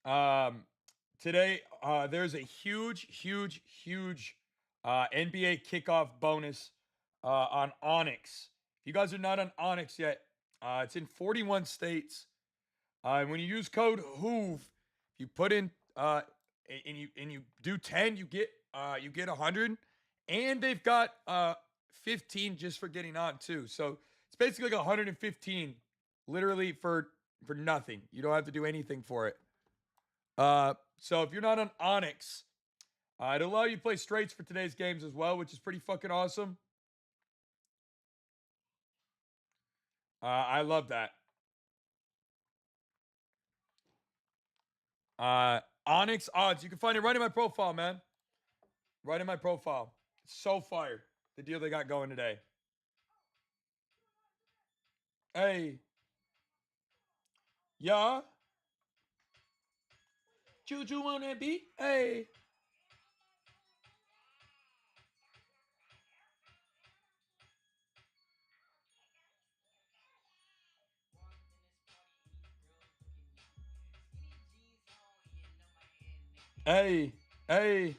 Today, there's a huge NBA kickoff bonus on Onyx. If you guys are not on Onyx yet, it's in 41 states. And when you use code HOOV, if you put in and you do 10, you get 100, and they've got 15 just for getting on too. So it's basically like 115, literally for nothing. You don't have to do anything for it. So if you're not on Onyx, it'll allow you to play straights for today's games as well, which is pretty fucking awesome. I love that. Onyx odds. You can find it right in my profile, man. Right in my profile. It's so fire. The deal they got going today. Hey, yeah. Juju on that beat. Hey. Hey. Hey.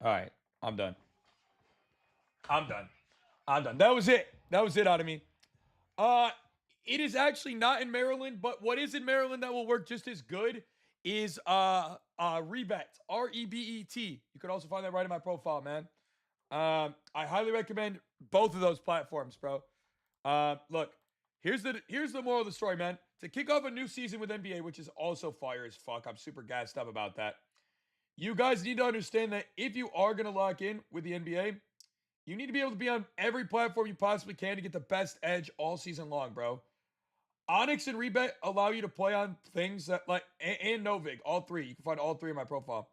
All right. I'm done. I'm done. I'm done. That was it. That was it out of me. Uh, it is actually not in Maryland, but what is in Maryland that will work just as good is Rebet. REBET. You can also find that right in my profile, man. I highly recommend both of those platforms, bro. Look, here's the moral of the story, man. To kick off a new season with NBA, which is also fire as fuck. I'm super gassed up about that. You guys need to understand that if you are gonna lock in with the NBA, you need to be able to be on every platform you possibly can to get the best edge all season long, bro. Onyx and Rebet allow you to play on things that and Novig, all three. You can find all three in my profile.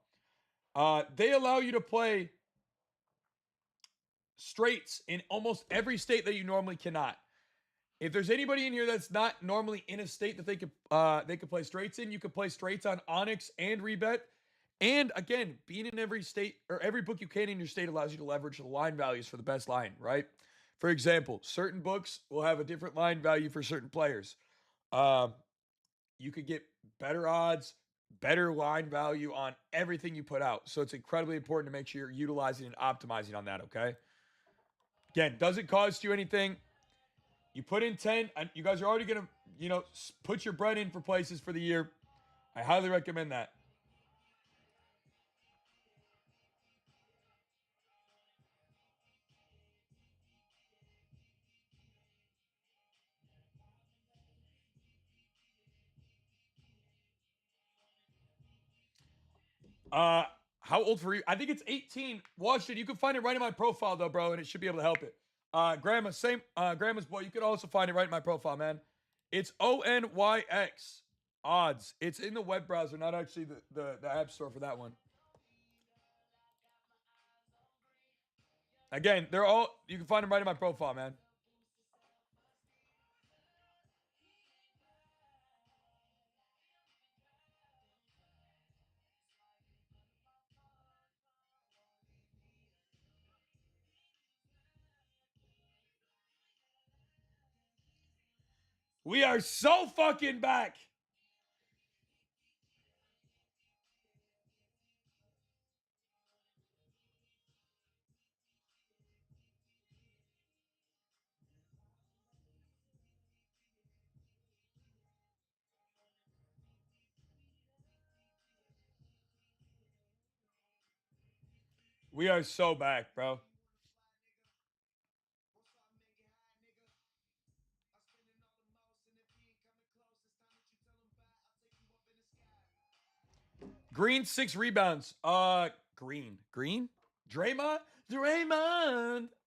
They allow you to play straights in almost every state that you normally cannot. If there's anybody in here that's not normally in a state that they could play straights in, you could play straights on Onyx and Rebet. And again, being in every state or every book you can in your state allows you to leverage the line values for the best line, right? For example, certain books will have a different line value for certain players. Um, you could get better odds, better line value on everything you put out. So it's incredibly important to make sure you're utilizing and optimizing on that, okay? Again, doesn't cost you anything. You put in 10, and you guys are already going to, put your bread in for places for the year. I highly recommend that. Uh, how old for you? I think it's 18. Watch it. You can find it right in my profile though, bro, and it should be able to help it. Grandma, same. Grandma's boy. You can also find it right in my profile, man. It's ONYX odds. It's in the web browser, not actually the app store for that one. Again, they're all. You can find them right in my profile, man. We are so fucking back. We are so back, bro. Green 6 rebounds. Green. Draymond.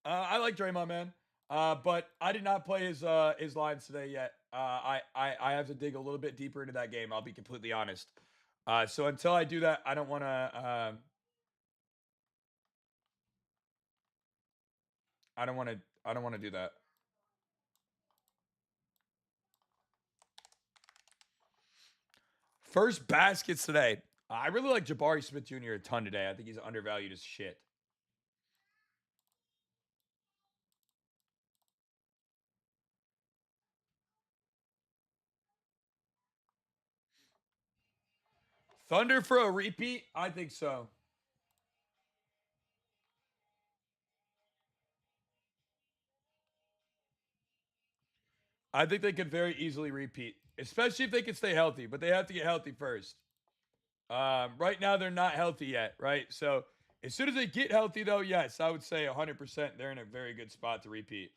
I like Draymond, man. But I did not play his lines today yet. I have to dig a little bit deeper into that game. I'll be completely honest. So until I do that, I don't want to. I don't want to. I don't want to do that. First baskets today. I really like Jabari Smith Jr. a ton today. I think he's undervalued as shit. Thunder for a repeat? I think so. I think they could very easily repeat, especially if they can stay healthy, but they have to get healthy first. Right now, they're not healthy yet, right? So as soon as they get healthy, though, yes, I would say 100% they're in a very good spot to repeat.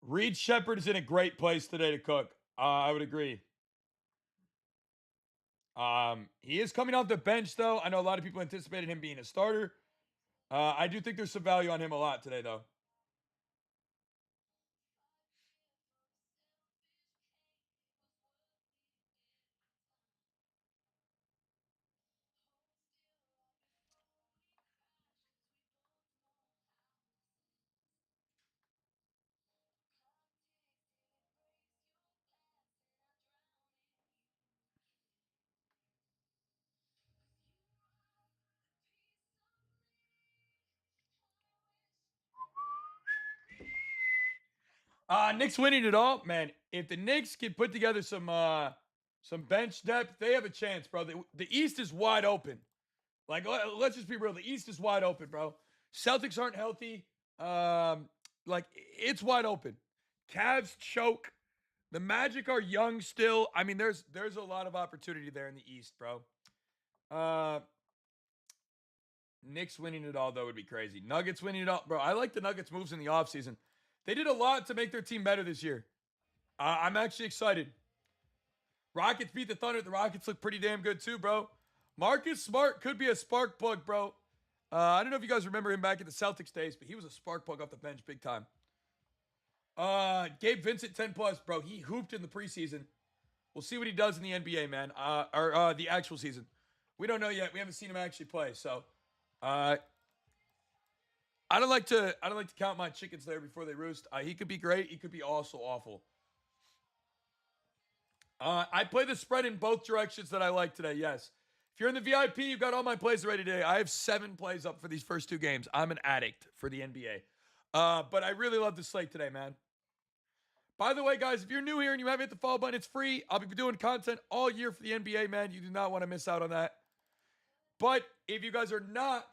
Reed Shepard is in a great place today to cook. I would agree. He is coming off the bench, though. I know a lot of people anticipated him being a starter. I do think there's some value on him a lot today, though. Knicks winning it all, man. If the Knicks can put together some bench depth, they have a chance, bro. The East is wide open. Like let's just be real, the East is wide open, bro. Celtics aren't healthy. Like it's wide open. Cavs choke. The Magic are young still. I mean, there's a lot of opportunity there in the East, bro. Uh, Knicks winning it all though would be crazy. Nuggets winning it all, bro. I like the Nuggets moves in the offseason. They did a lot to make their team better this year. I'm actually excited. Rockets beat the Thunder. The Rockets look pretty damn good too, bro. Marcus Smart could be a spark plug, bro. I don't know if you guys remember him back in the Celtics days, but he was a spark plug off the bench big time. Gabe Vincent 10 plus, bro. He hooped in the preseason. We'll see what he does in the NBA, man. Or the actual season. We don't know yet. We haven't seen him actually play. So, uh, I don't like to count my chickens there before they roost. He could be great. He could be also awful. I play the spread in both directions that I like today. Yes. If you're in the VIP, you've got all my plays ready today. I have 7 plays up for these first 2 games. I'm an addict for the NBA. But I really love the slate today, man. By the way, guys, if you're new here and you haven't hit the follow button, it's free. I'll be doing content all year for the NBA, man. You do not want to miss out on that. But if you guys are not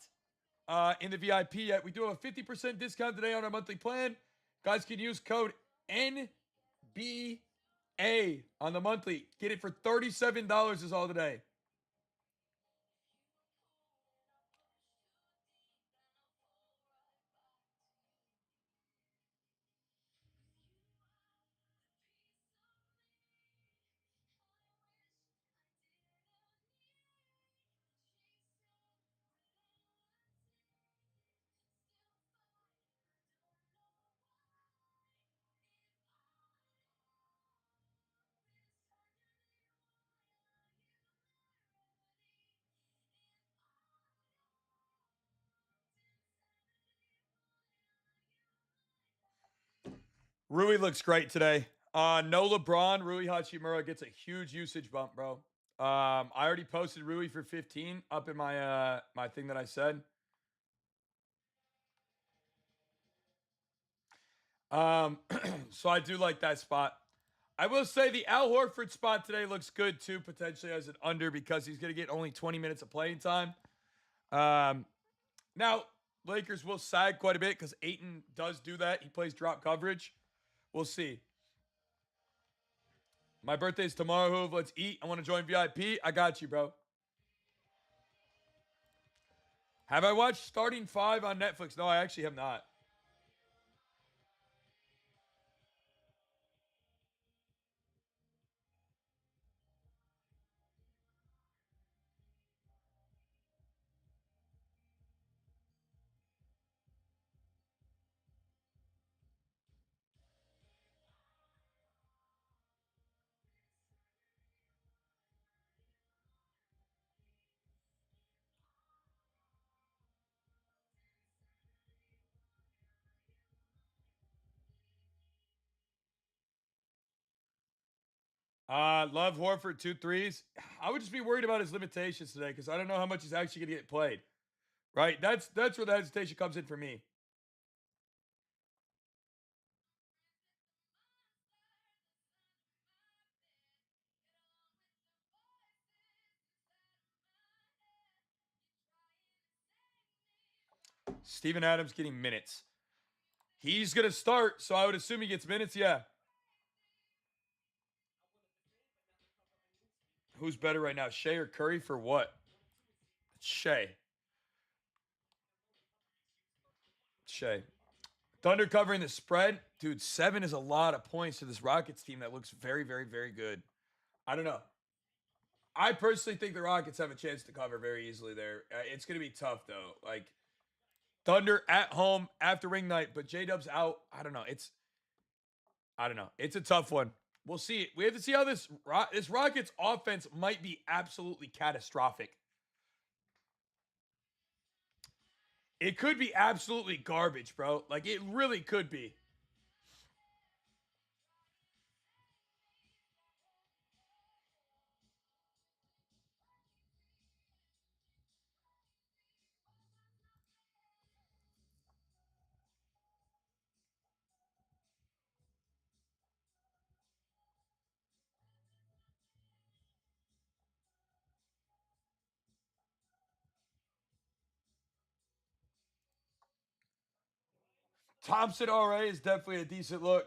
in the VIP yet, we do have a 50% discount today on our monthly plan. Guys can use code NBA on the monthly. Get it for $37 is all today. Rui looks great today. No LeBron. Rui Hachimura gets a huge usage bump, bro. I already posted Rui for 15 up in my thing that I said. Um, so I do like that spot. I will say the Al Horford spot today looks good too, potentially as an under because he's going to get only 20 minutes of playing time. Um, now Lakers will sag quite a bit because Aiton does do that. He plays drop coverage. We'll see. My birthday's tomorrow. Hoove. Let's eat. I want to join VIP. I got you, bro. Have I watched Starting Five on Netflix? No, I actually have not. Love Horford 2 threes. I would just be worried about his limitations today because I don't know how much he's actually gonna get played. Right? That's where the hesitation comes in for me. Steven Adams getting minutes. He's gonna start, so I would assume he gets minutes. Yeah. Who's better right now, Shea or Curry for what? Shea. Shea. Thunder covering the spread. Dude, 7 is a lot of points to this Rockets team that looks very, very, very good. I don't know. I personally think the Rockets have a chance to cover very easily there. It's going to be tough, though. Like, Thunder at home after ring night, but J-Dub's out. I don't know. I don't know. It's a tough one. We'll see. We have to see how this Rockets offense might be absolutely catastrophic. It could be absolutely garbage, bro. Like, it really could be. Thompson RA is definitely a decent look.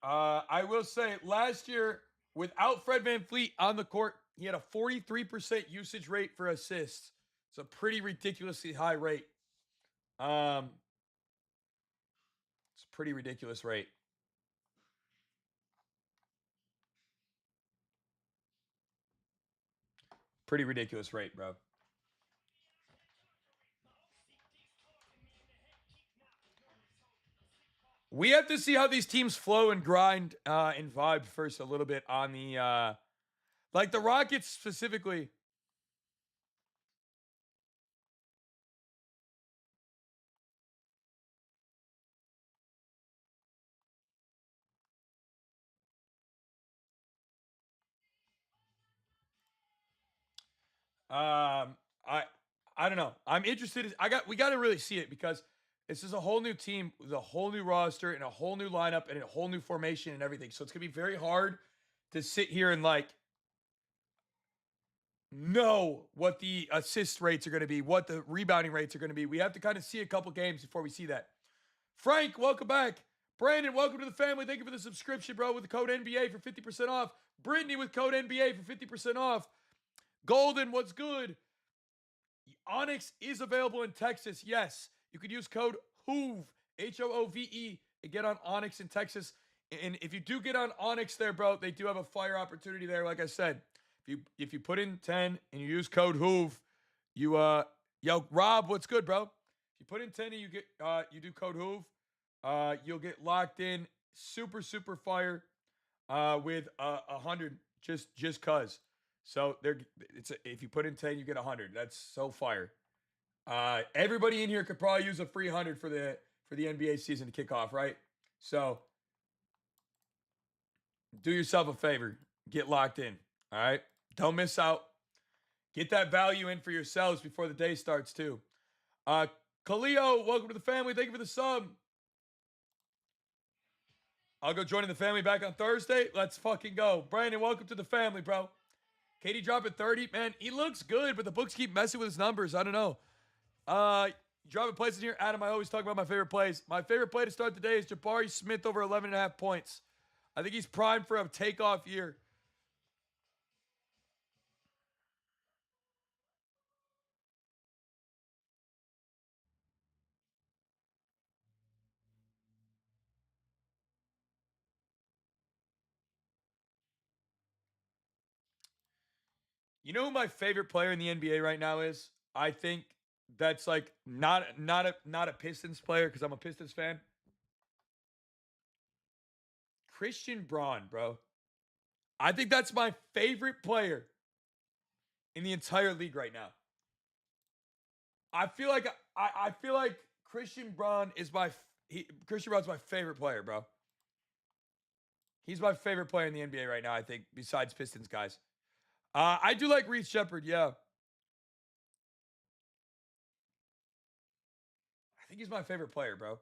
I will say last year, without Fred VanVleet on the court, he had a 43% usage rate for assists. It's a pretty ridiculously high rate. Um, it's a pretty ridiculous rate. Pretty ridiculous rate, bro. We have to see how these teams flow and grind and vibe first a little bit on the like the Rockets specifically. Um, I I don't know. I'm interested. We got to really see it because this is a whole new team with a whole new roster and a whole new lineup and a whole new formation and everything. So it's gonna be very hard to sit here and like know what the assist rates are going to be, what the rebounding rates are going to be. We have to kind of see a couple games before we see that. Frank, welcome back. Brandon, welcome to the family. Thank you for the subscription, bro, with the code NBA for 50% off. Brittany with code NBA for 50% off. Golden, what's good? Onyx is available in Texas. Yes, you could use code HOOVE, HOOVE, and get on Onyx in Texas. And if you do get on Onyx there, bro, they do have a fire opportunity there. Like I said, if you put in 10 and you use code HOOVE, you yo Rob, what's good, bro? If you put in 10 and you do code HOOVE, you'll get locked in super fire with 100 just cuz. So if you put in 10, you get 100. That's so fire. Everybody in here could probably use a free 100 for the NBA season to kick off, right? So do yourself a favor, get locked in. All right, don't miss out. Get that value in for yourselves before the day starts too. Khalio, welcome to the family. Thank you for the sub. I'll go join the family back on Thursday. Let's fucking go. Brandon, welcome to the family, bro. Katie dropping 30. Man, he looks good, but the books keep messing with his numbers. I don't know. Dropping plays in here. Adam, I always talk about my favorite plays. My favorite play to start the day is Jabari Smith over 11.5 points. I think he's primed for a takeoff year. You know who my favorite player in the NBA right now is? I think that's like not a Pistons player because I'm a Pistons fan. Christian Braun, bro. I think that's my favorite player in the entire league right now. I feel like Christian Braun is Christian Braun's my favorite player, bro. He's my favorite player in the NBA right now, I think, besides Pistons guys. I do like Reese Shepard, yeah. I think he's my favorite player, bro.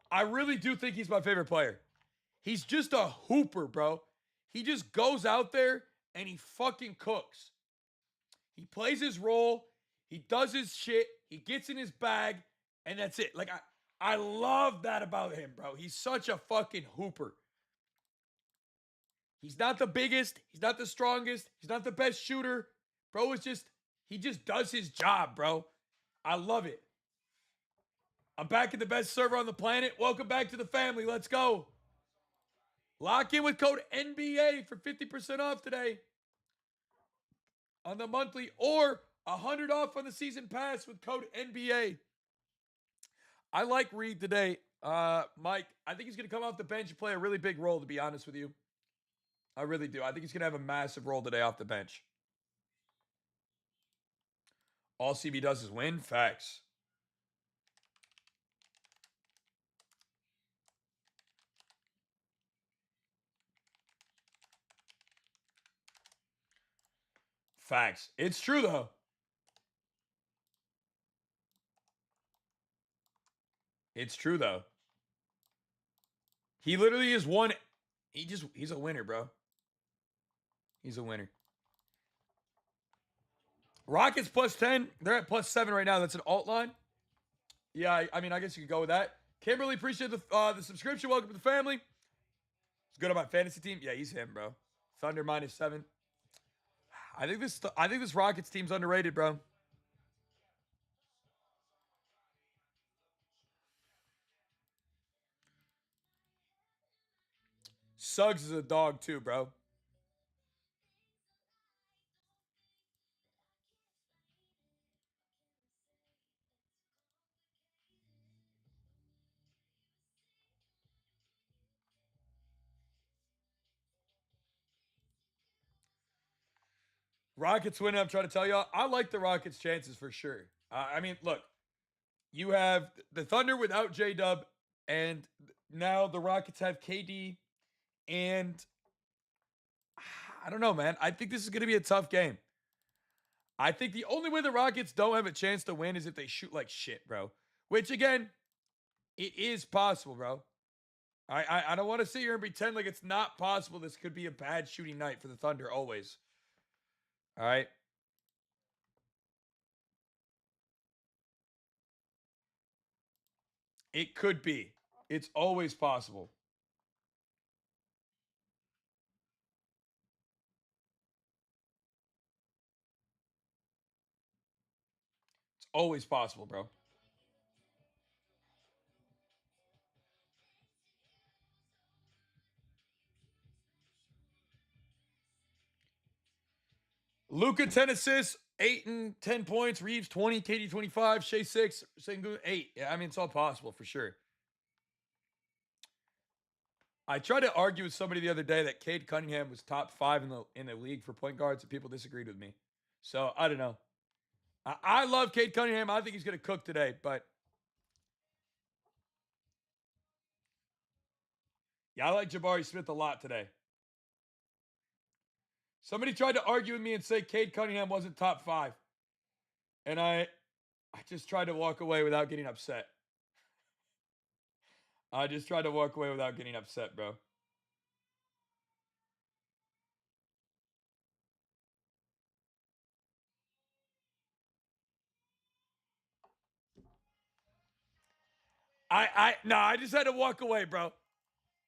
I really do think he's my favorite player. He's just a hooper, bro. He just goes out there and he fucking cooks. He plays his role. He does his shit. He gets in his bag, and that's it. Like I love that about him, bro. He's such a fucking hooper. He's not the biggest. He's not the strongest. He's not the best shooter. Bro is just, he just does his job, bro. I love it. I'm back at the best server on the planet. Welcome back to the family. Let's go. Lock in with code NBA for 50% off today on the monthly, or 100 off on the season pass with code NBA. I like Reed today. Mike, I think he's going to come off the bench and play a really big role, to be honest with you. I really do. I think he's going to have a massive role today off the bench. All CB does is win. Facts. Facts. It's true, though. It's true, though. He literally is one. He's a winner, bro. He's a winner. Rockets plus 10. They're at plus 7 right now. That's an alt line. Yeah, I mean, I guess you could go with that. Kimberly, appreciate the subscription. Welcome to the family. He's good on my fantasy team. Yeah, he's him, bro. Thunder minus 7. I think this Rockets team's underrated, bro. Suggs is a dog too, bro. Rockets winning. I'm trying to tell y'all. I like the Rockets' chances for sure. I mean, look, you have the Thunder without J Dub, and now the Rockets have KD, and I don't know, man. I think this is going to be a tough game. I think the only way the Rockets don't have a chance to win is if they shoot like shit, bro. Which again, it is possible, bro. I don't want to sit here and pretend like it's not possible. This could be a bad shooting night for the Thunder always. All right. It could be. It's always possible. It's always possible, bro. Luka 10 assists, 8 and 10 points. Reeves 20, KD 25, Shea 6, Sengun 8. Yeah, I mean it's all possible for sure. I tried to argue with somebody the other day that Cade Cunningham was top 5 in the league for point guards, and people disagreed with me. So I don't know. I love Cade Cunningham. I think he's going to cook today, but yeah, I like Jabari Smith a lot today. Somebody tried to argue with me and say Cade Cunningham wasn't top 5, and I just tried to walk away without getting upset. I just tried to walk away without getting upset, bro. I just had to walk away, bro.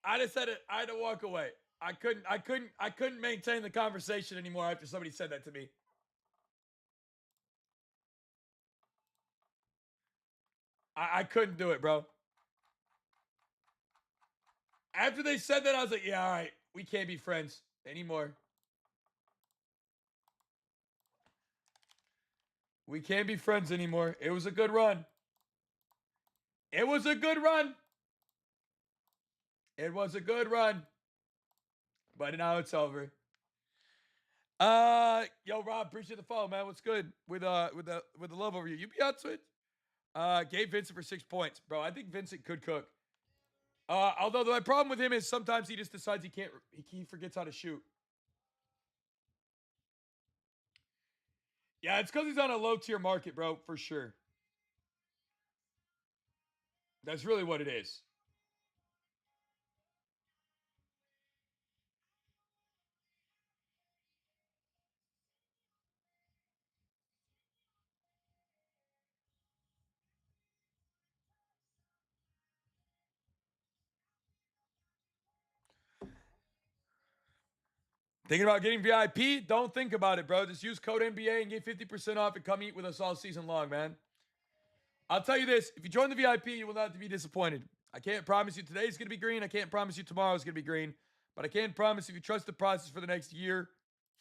I had to walk away. I couldn't maintain the conversation anymore after somebody said that to me. I couldn't do it, bro. After they said that, I was like, yeah, all right, we can't be friends anymore. We can't be friends anymore. It was a good run. It was a good run. It was a good run. But now it's over. Yo, Rob, appreciate the follow, man. What's good with the love over you? You be on Twitch? Gave Vincent for 6 points, bro. I think Vincent could cook. Although my problem with him is sometimes he just decides he can't. He forgets how to shoot. Yeah, it's because he's on a low tier market, bro, for sure. That's really what it is. Thinking about getting VIP? Don't think about it, bro. Just use code NBA and get 50% off and come eat with us all season long, man. I'll tell you this: if you join the VIP, you will not be disappointed. I can't promise you today's going to be green. I can't promise you tomorrow's going to be green. But I can promise if you trust the process for the next year,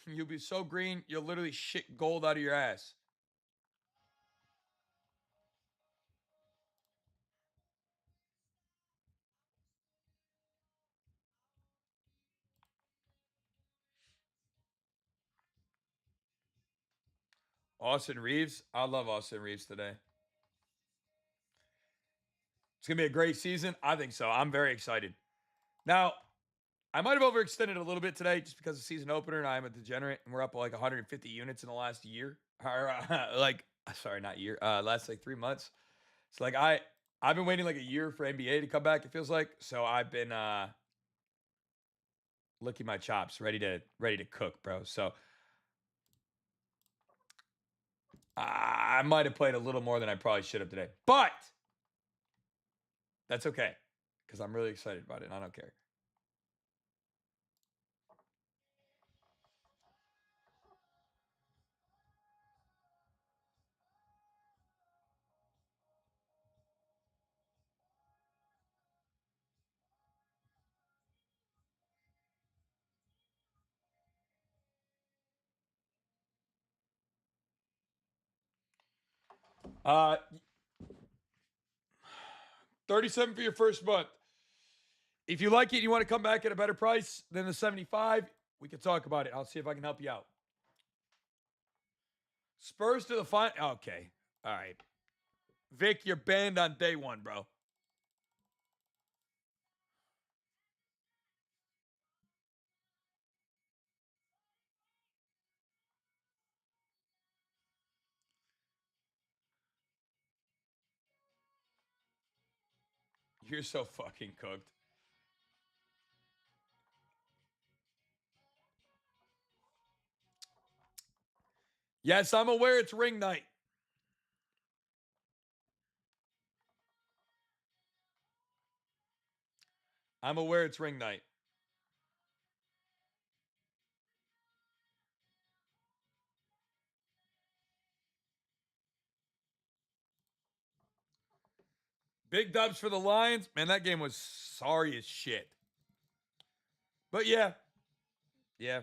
you'll be so green, you'll literally shit gold out of your ass. Austin Reeves. I love Austin Reeves today. It's going to be a great season. I think so. I'm very excited. Now, I might have overextended a little bit today just because of season opener and I'm a degenerate and we're up like 150 units in the last year. Or sorry, not year. Last like 3 months. It's like I've been waiting like a year for NBA to come back, it feels like. So I've been licking my chops, ready to cook, bro. So I might have played a little more than I probably should have today. But that's okay. Because I'm really excited about it and I don't care. 37 for your first month. If you like it and you want to come back at a better price than the 75, we can talk about it. I'll see if I can help you out. Spurs to the final. Okay. All right. Vic, you're banned on day one, bro. You're so fucking cooked. Yes, I'm aware it's ring night. I'm aware it's ring night. Big dubs for the Lions. Man, that game was sorry as shit. But yeah. Yeah.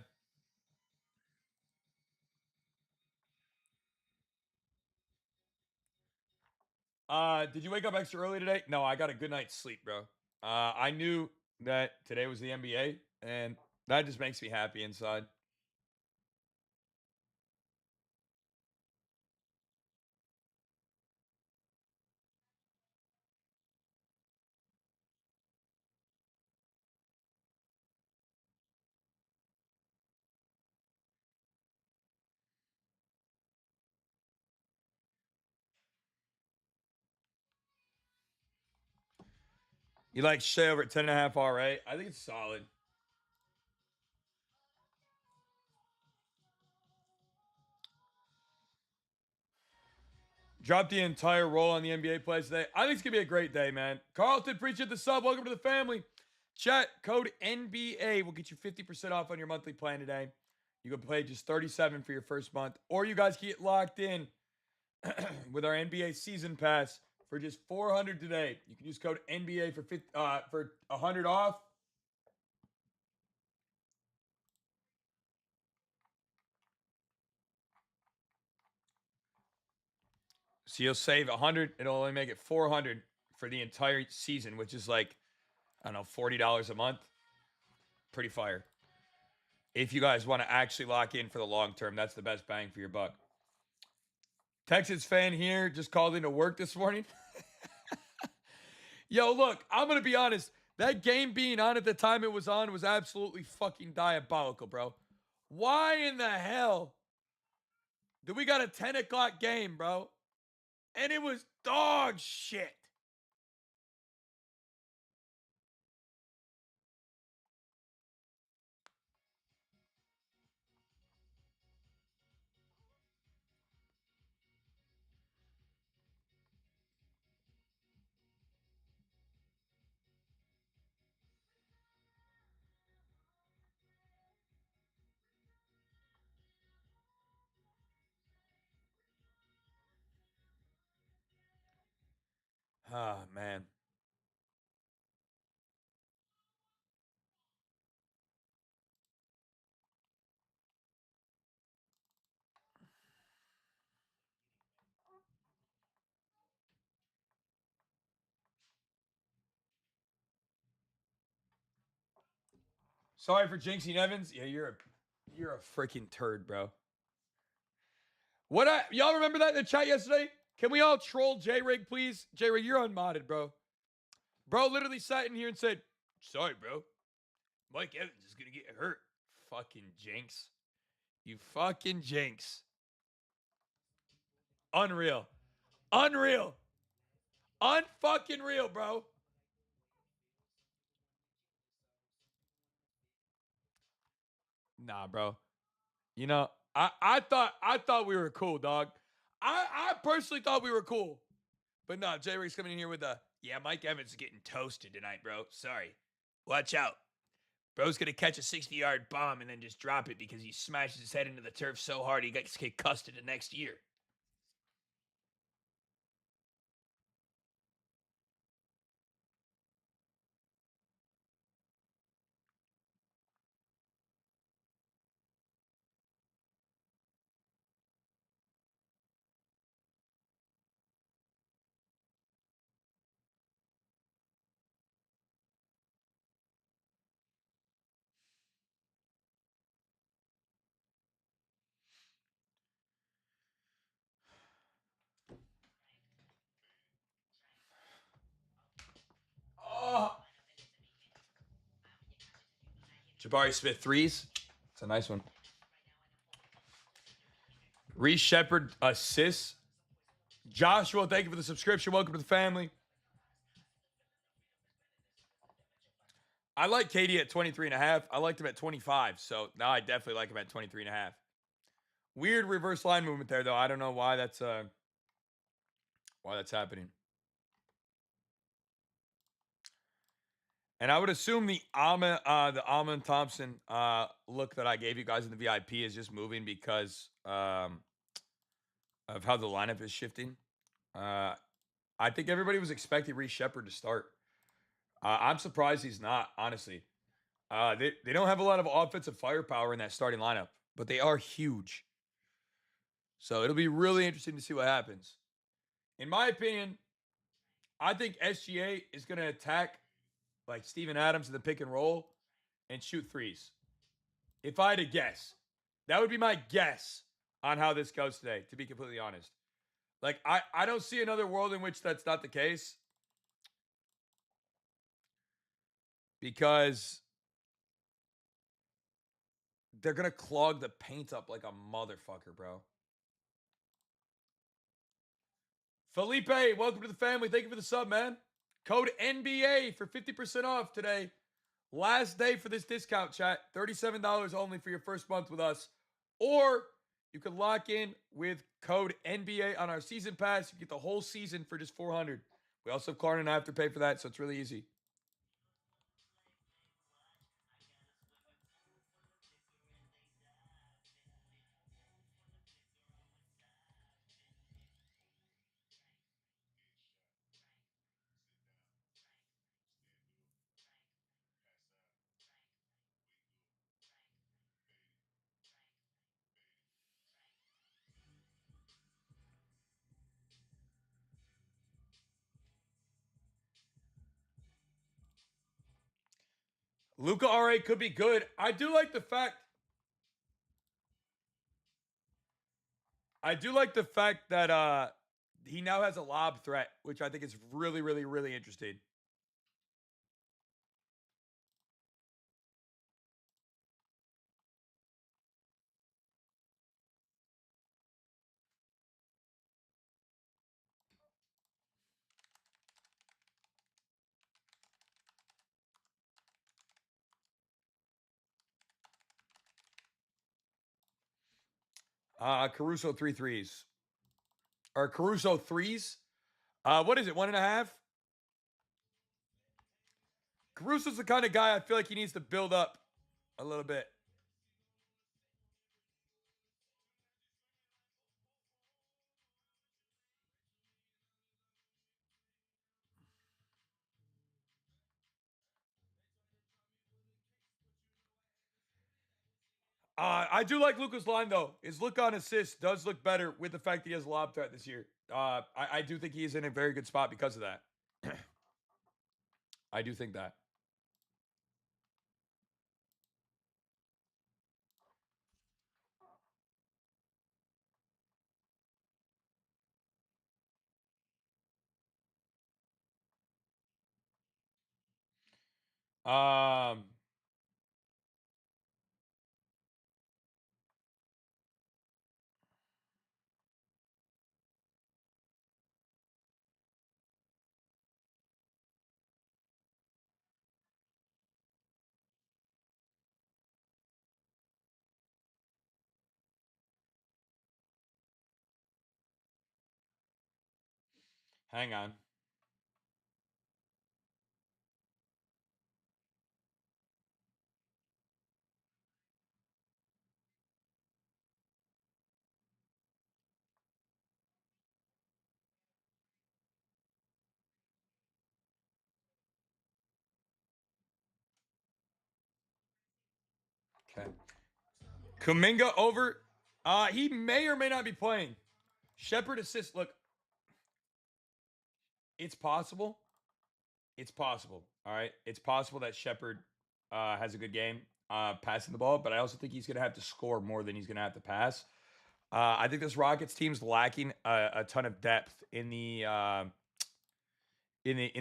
Did you wake up extra early today? No, I got a good night's sleep, bro. I knew that today was the NBA, and that just makes me happy inside. You like Shea over at 10.5 RA? I think it's solid. Drop the entire roll on the NBA plays today. I think it's gonna be a great day, man. Carlton, appreciate the sub. Welcome to the family. Chat code NBA will get you 50% off on your monthly plan today. You can pay just 37 for your first month, or you guys can get locked in with our NBA season pass for just 400 today. You can use code NBA for 100 off. So you'll save 100. It'll only make it 400 for the entire season, which is like I don't know, $40 a month. Pretty fire. If you guys want to actually lock in for the long term, that's the best bang for your buck. Texas fan here just called into work this morning. Yo, look, I'm going to be honest. That game being on at the time it was on was absolutely fucking diabolical, bro. Why in the hell do we got a 10 o'clock game, bro? And it was dog shit. Ah, man. Sorry for jinxing Evans. Yeah, you're a freaking turd, bro. Y'all remember that in the chat yesterday? Can we all troll J-Rig, please? J-Rig, you're unmodded, bro. Bro literally sat in here and said, sorry, bro. Mike Evans is gonna get hurt. Fucking jinx. You fucking jinx. Unreal. Unreal. Unfucking real, bro. Nah, bro. You know, I thought we were cool, dog. I personally thought we were cool. But no, J Rig's coming in here with yeah, Mike Evans is getting toasted tonight, bro. Sorry. Watch out. Bro's gonna catch a 60-yard bomb and then just drop it because he smashes his head into the turf so hard he gets concussed into next year. Oh. Jabari Smith threes. It's a nice one. Reese Shepard assists. Joshua, thank you for the subscription. Welcome to the family. I like KD at 23 and a half. I liked him at 25. So now I definitely like him at 23 and a half. Weird reverse line movement there, though. I don't know why that's happening. And I would assume the Almond Thompson look that I gave you guys in the VIP is just moving because of how the lineup is shifting. I think everybody was expecting Reese Shepard to start. I'm surprised he's not, honestly. They don't have a lot of offensive firepower in that starting lineup, but they are huge. So it'll be really interesting to see what happens. In my opinion, I think SGA is going to attack like Steven Adams in the pick and roll and shoot threes. If I had to guess, that would be my guess on how this goes today, to be completely honest. Like, I don't see another world in which that's not the case. Because they're going to clog the paint up like a motherfucker, bro. Felipe, welcome to the family. Thank you for the sub, man. Code NBA for 50% off today. Last day for this discount, chat. $37 only for your first month with us. Or you can lock in with code NBA on our season pass. You get the whole season for just $400. We also have Klarna and Afterpay for that, so it's really easy. Luka RA could be good. I do like the fact that he now has a lob threat, which I think is really, really, really interesting. Caruso three threes. Or Caruso threes. What is it? 1.5? Caruso's the kind of guy I feel like he needs to build up a little bit. I do like Luka's line though. His look on assists does look better with the fact that he has lob threat this year. I do think he's in a very good spot because of that. I do think that. Um, Hang on. Okay. Kuminga over. He may or may not be playing. Shepard assist. Look, it's possible. It's possible. All right. It's possible that Shepard has a good game passing the ball, but I also think he's going to have to score more than he's going to have to pass. I think this Rockets team's lacking a ton of depth in the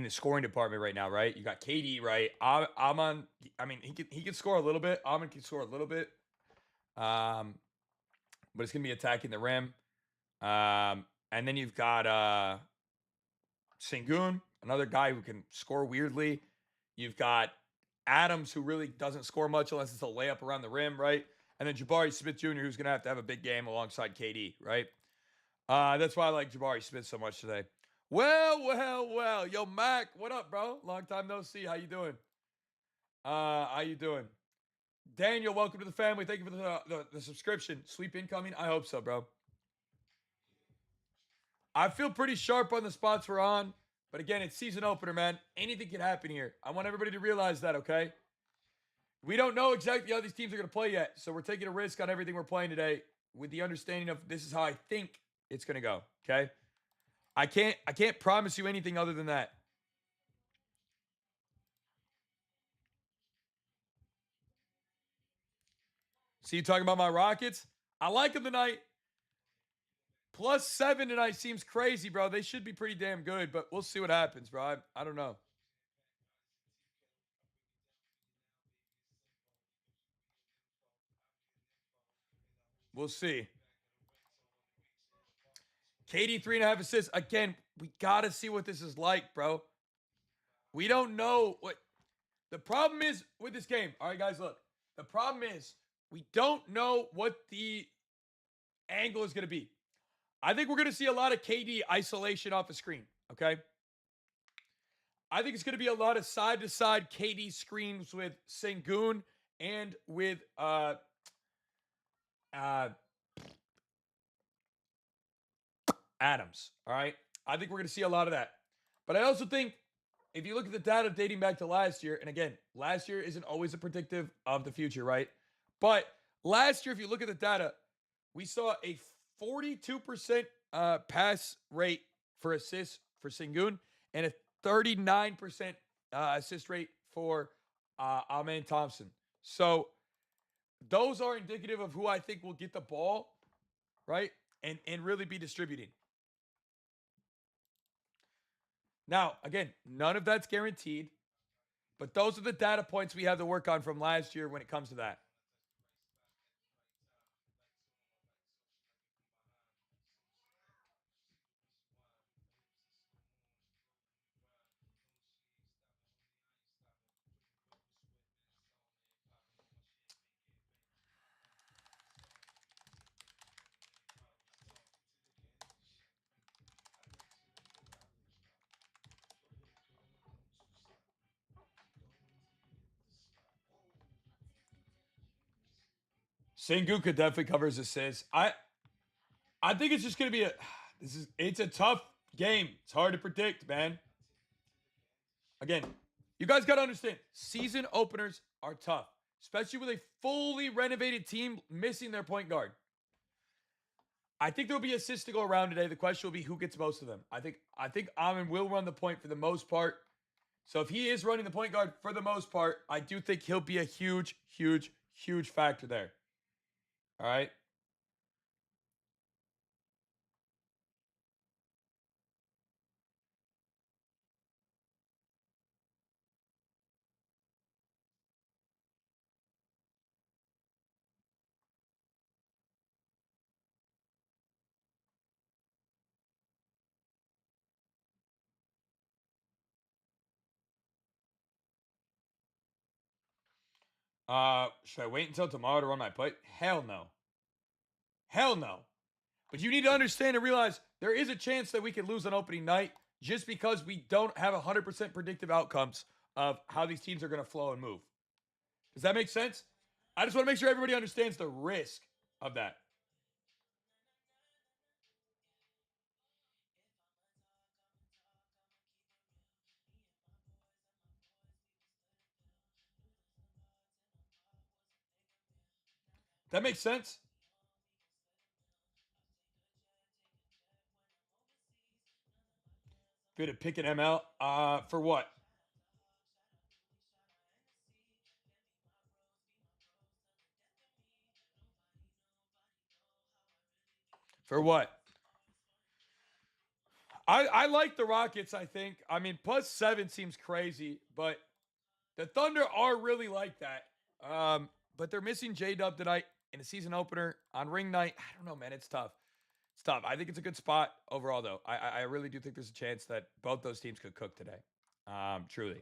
scoring department right now, right? You got KD, right? Amon, I mean, he can score a little bit. Amon can score a little bit, um, but it's gonna be attacking the rim. And then you've got Sengun, another guy who can score weirdly. You've got Adams, who really doesn't score much unless it's a layup around the rim, right? And then Jabari Smith Jr., who's gonna have a big game alongside KD, right? That's why I like Jabari Smith so much today. Well, well, well. Yo, Mac, what up, bro? Long time no see. How you doing? How you doing? Daniel, welcome to the family. Thank you for the subscription. Sweep incoming? I hope so, bro. I feel pretty sharp on the spots we're on. But again, it's season opener, man. Anything can happen here. I want everybody to realize that, okay? We don't know exactly how these teams are going to play yet. So we're taking a risk on everything we're playing today with the understanding of this is how I think it's going to go, okay? I can't promise you anything other than that. See you talking about my Rockets? I like them tonight. +7 tonight seems crazy, bro. They should be pretty damn good, but we'll see what happens, bro. I don't know. We'll see. KD 3.5 assists. Again, we gotta see what this is like, bro. We don't know what the problem is with this game. All right, guys, look. The problem is we don't know what the angle is gonna be. I think we're gonna see a lot of KD isolation off the screen. Okay. I think it's going to be a lot of side to side KD screens with Sengun and with uh, Adams. All right. I think we're going to see a lot of that. But I also think if you look at the data dating back to last year, and again, last year isn't always a predictive of the future, right? But last year, if you look at the data, we saw a 42% pass rate for assists for Sengun and a 39% assist rate for Amen Thompson. So those are indicative of who I think will get the ball, right? And really be distributing. Now, again, none of that's guaranteed, but those are the data points we have to work on from last year when it comes to that. Sengun could definitely cover his assists. I think it's just gonna be it's a tough game. It's hard to predict, man. Again, you guys gotta understand, season openers are tough, especially with a fully renovated team missing their point guard. I think there'll be assists to go around today. The question will be who gets most of them. I think Amin will run the point for the most part. So if he is running the point guard for the most part, I do think he'll be a huge, huge, huge factor there. All right. Should I wait until tomorrow to run my play? Hell no. Hell no. But you need to understand and realize there is a chance that we could lose on opening night just because we don't have 100% predictive outcomes of how these teams are going to flow and move. Does that make sense? I just want to make sure everybody understands the risk of that. That makes sense? Good at picking ML. For what? For what? I like the Rockets, I think. I mean, +7 seems crazy, but the Thunder are really like that. But they're missing J Dub tonight in a season opener on ring night. I don't know, man. It's tough. It's tough. I think it's a good spot overall, though. I really do think there's a chance that both those teams could cook today. Truly.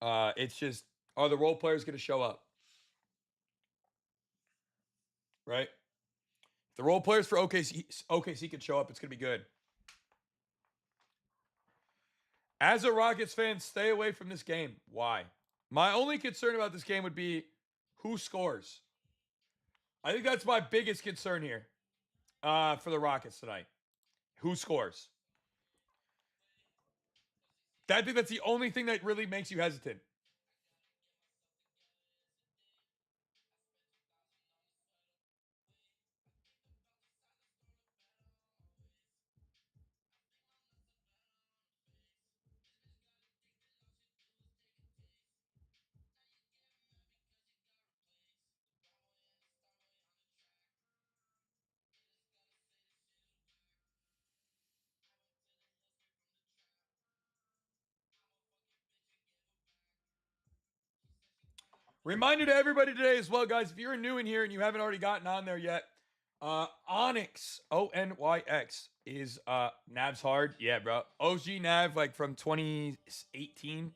It's just, are the role players going to show up? Right? If the role players for OKC could show up, it's going to be good. As a Rockets fan, stay away from this game. Why? My only concern about this game would be who scores. I think that's my biggest concern here for the Rockets tonight. Who scores? I think that's the only thing that really makes you hesitant. Reminder to everybody today as well, guys, if you're new in here and you haven't already gotten on there yet, Onyx, Onyx, is Nav's hard. Yeah, bro. OG Nav, like from 2018.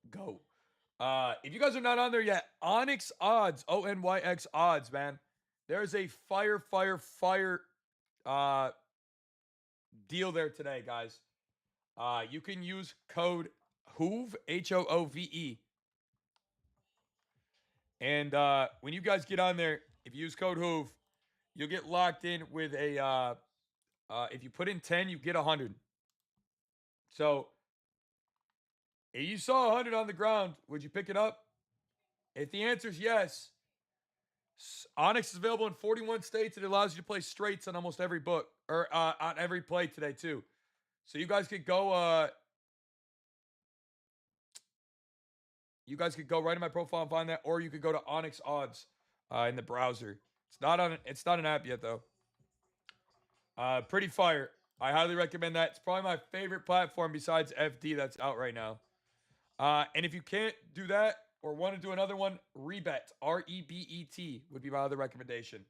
Go. If you guys are not on there yet, Onyx odds, Onyx odds, man. There's a fire uh deal there today, guys. You can use code HOOVE, HOOVE. And when you guys get on there, if you use code HOOVE, you'll get locked in with if you put in 10, you get 100. So if you saw 100 on the ground, would you pick it up? If the answer is yes, Onyx is available in 41 states. It allows you to play straights on almost every book or on every play today too. So you guys could go. You guys could go right in my profile and find that, or you could go to Onyx Odds in the browser. It's not on. It's not an app yet though. Pretty fire. I highly recommend that. It's probably my favorite platform besides FD that's out right now. And if you can't do that or want to do another one, Rebet, REBET would be my other recommendation.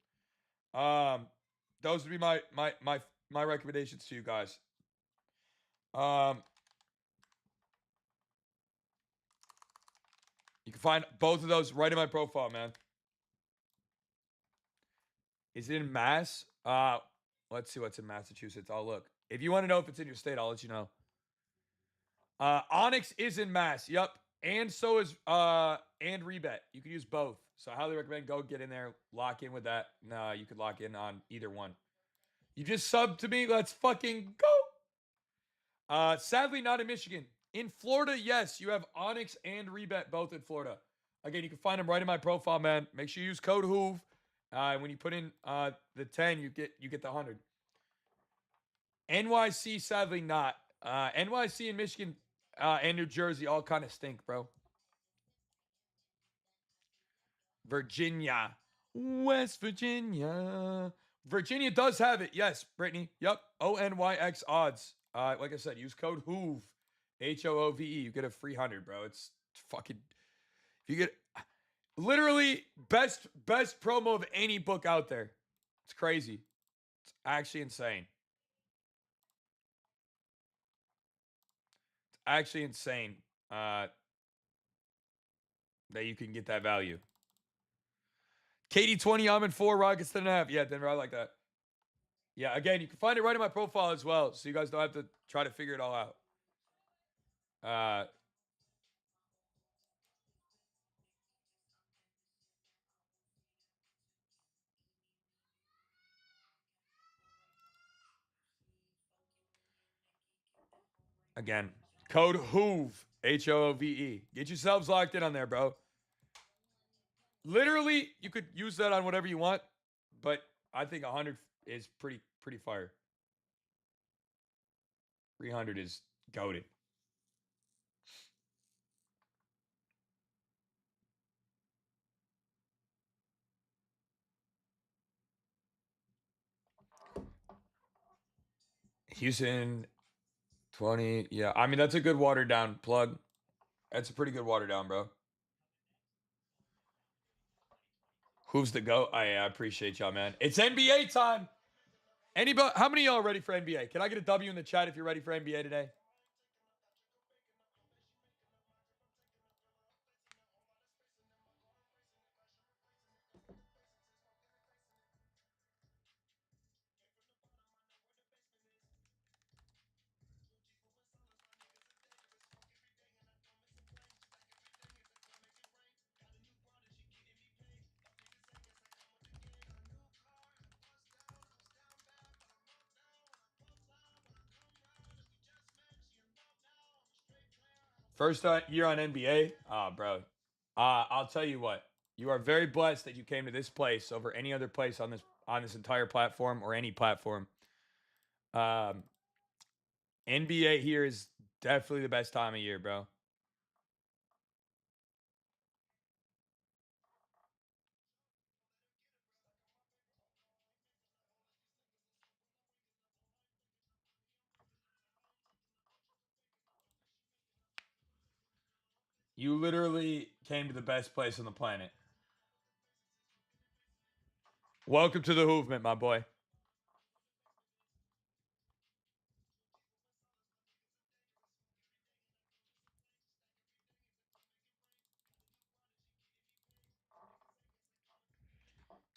Those would be my recommendations to you guys. Um, you can find both of those right in my profile, man. Is it in Mass? Let's see what's in Massachusetts. I'll look. If you want to know if it's in your state, I'll let you know. Onyx is in Mass. Yep. And so is and rebet. You can use both. So I highly recommend go get in there, lock in with that. Nah, you could lock in on either one. You just sub to me. Let's fucking go. Sadly, not in Michigan. In Florida, yes, you have Onyx and Rebet both in Florida. Again, you can find them right in my profile, man. Make sure you use code Hoove. And when you put in the 10, you get the 100. NYC, sadly not. NYC and Michigan and New Jersey all kind of stink, bro. Virginia. West Virginia. Virginia does have it. Yes, Brittany. Yep. ONYX odds. Like I said, use code Hoove. HOOVE. You get a free 100, bro. It's fucking. You get literally best promo of any book out there. It's crazy. It's actually insane. It's actually insane that you can get that value. KD20, I'm in 4, Rockets 10.5. Yeah, Denver, I like that. Yeah, again, you can find it right in my profile as well, so you guys don't have to try to figure it all out. Again, code HOOVE, HOOVE. Get yourselves locked in on there, bro. Literally, you could use that on whatever you want, but I think 100 is pretty fire. 300 is goaded. Houston 20. Yeah, I mean that's a good watered down plug. That's a pretty good watered down, bro. Who's the goat? I appreciate y'all, man. It's NBA time. Anybody? How many of y'all are ready for NBA? Can I get a W in the chat if you're ready for NBA today? First year on NBA? Oh, bro. I'll tell you what. You are very blessed that you came to this place over any other place on this entire platform or any platform. Um, NBA here is definitely the best time of year, bro. You literally came to the best place on the planet. Welcome to the movement, my boy.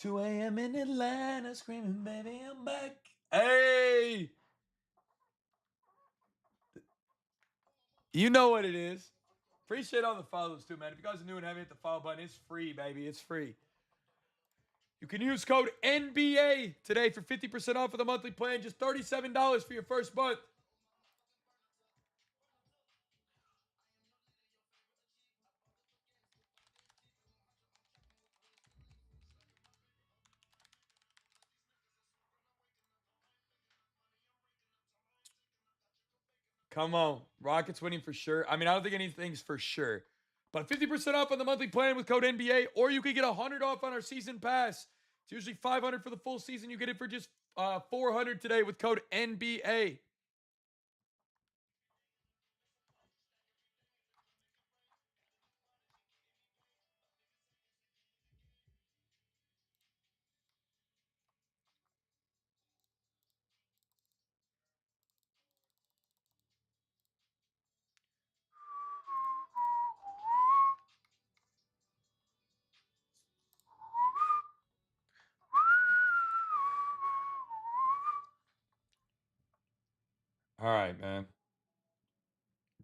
2 a.m. in Atlanta, screaming, baby, I'm back. Hey, you know what it is. Appreciate all the follows too, man. If you guys are new and haven't hit the follow button, it's free, baby. It's free. You can use code NBA today for 50% off of the monthly plan. Just $37 for your first month. Come on. Rockets winning for sure. I mean, I don't think anything's for sure. But 50% off on the monthly plan with code NBA, or you can get 100 off on our season pass. It's usually 500 for the full season. You get it for just 400 today with code NBA. All right, man.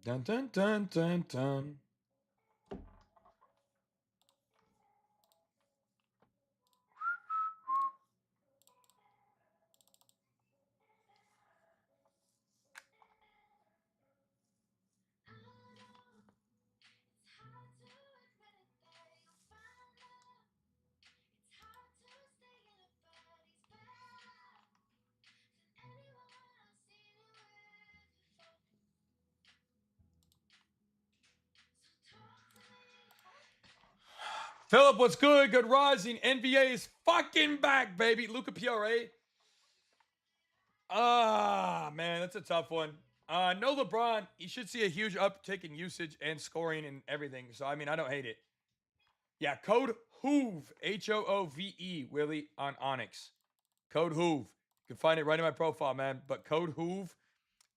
Dun dun dun dun dun. Philip, what's good? Good rising. NBA is fucking back, baby. Luca PRA. Ah, man, that's a tough one. No LeBron. You should see a huge uptick in usage and scoring and everything. So, I mean, I don't hate it. Yeah, code Hoove, Hoove, Willie, on Onyx. Code Hoove. You can find it right in my profile, man. But code Hoove,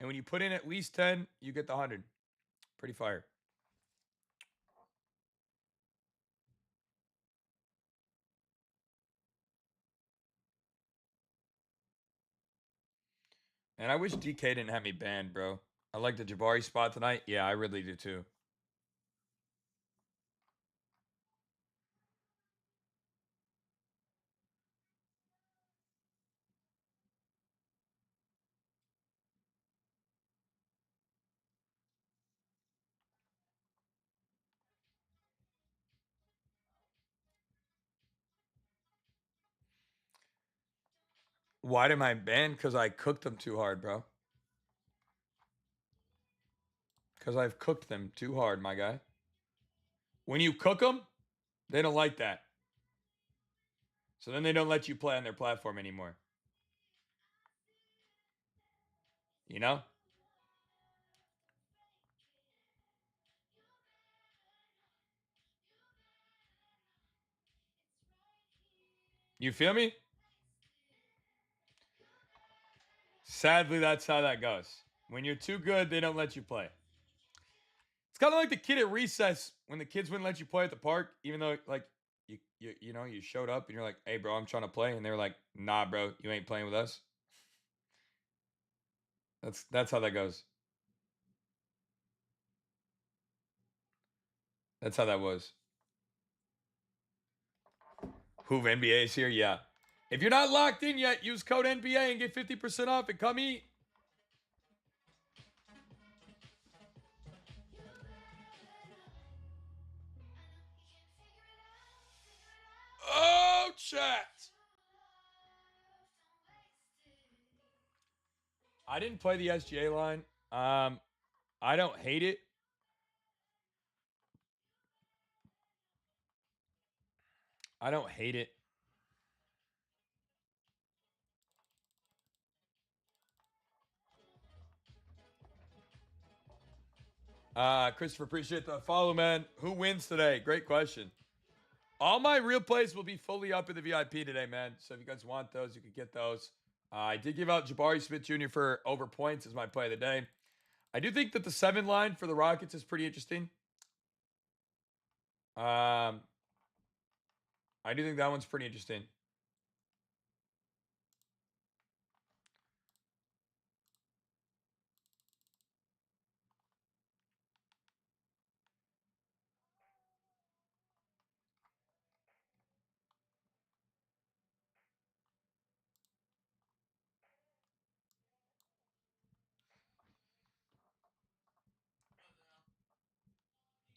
and when you put in at least 10, you get the 100. Pretty fire. And I wish DK didn't have me banned, bro. I like the Jabari spot tonight. Yeah, I really do too. Why did I ban? Because I cooked them too hard, bro. Because I've cooked them too hard, my guy. When you cook them, they don't like that. So then they don't let you play on their platform anymore. You know? You feel me? Sadly, that's how that goes. When you're too good, they don't let you play. It's kind of like the kid at recess when the kids wouldn't let you play at the park, even though like you showed up and you're like, "Hey, bro, I'm trying to play," and they're like, "Nah, bro, you ain't playing with us." That's how that goes. That's how that was. Who NBA is here? Yeah. If you're not locked in yet, use code NBA and get 50% off and come eat. Oh, chat. I didn't play the SGA line. I don't hate it. I don't hate it. Christopher, appreciate the follow, man. Who wins today? Great question. All my real plays will be fully up in the VIP today, man. So if you guys want those, you can get those. I did give out Jabari Smith Jr. for over points as my play of the day. I do think that the 7 line for the Rockets is pretty interesting. I do think that one's pretty interesting.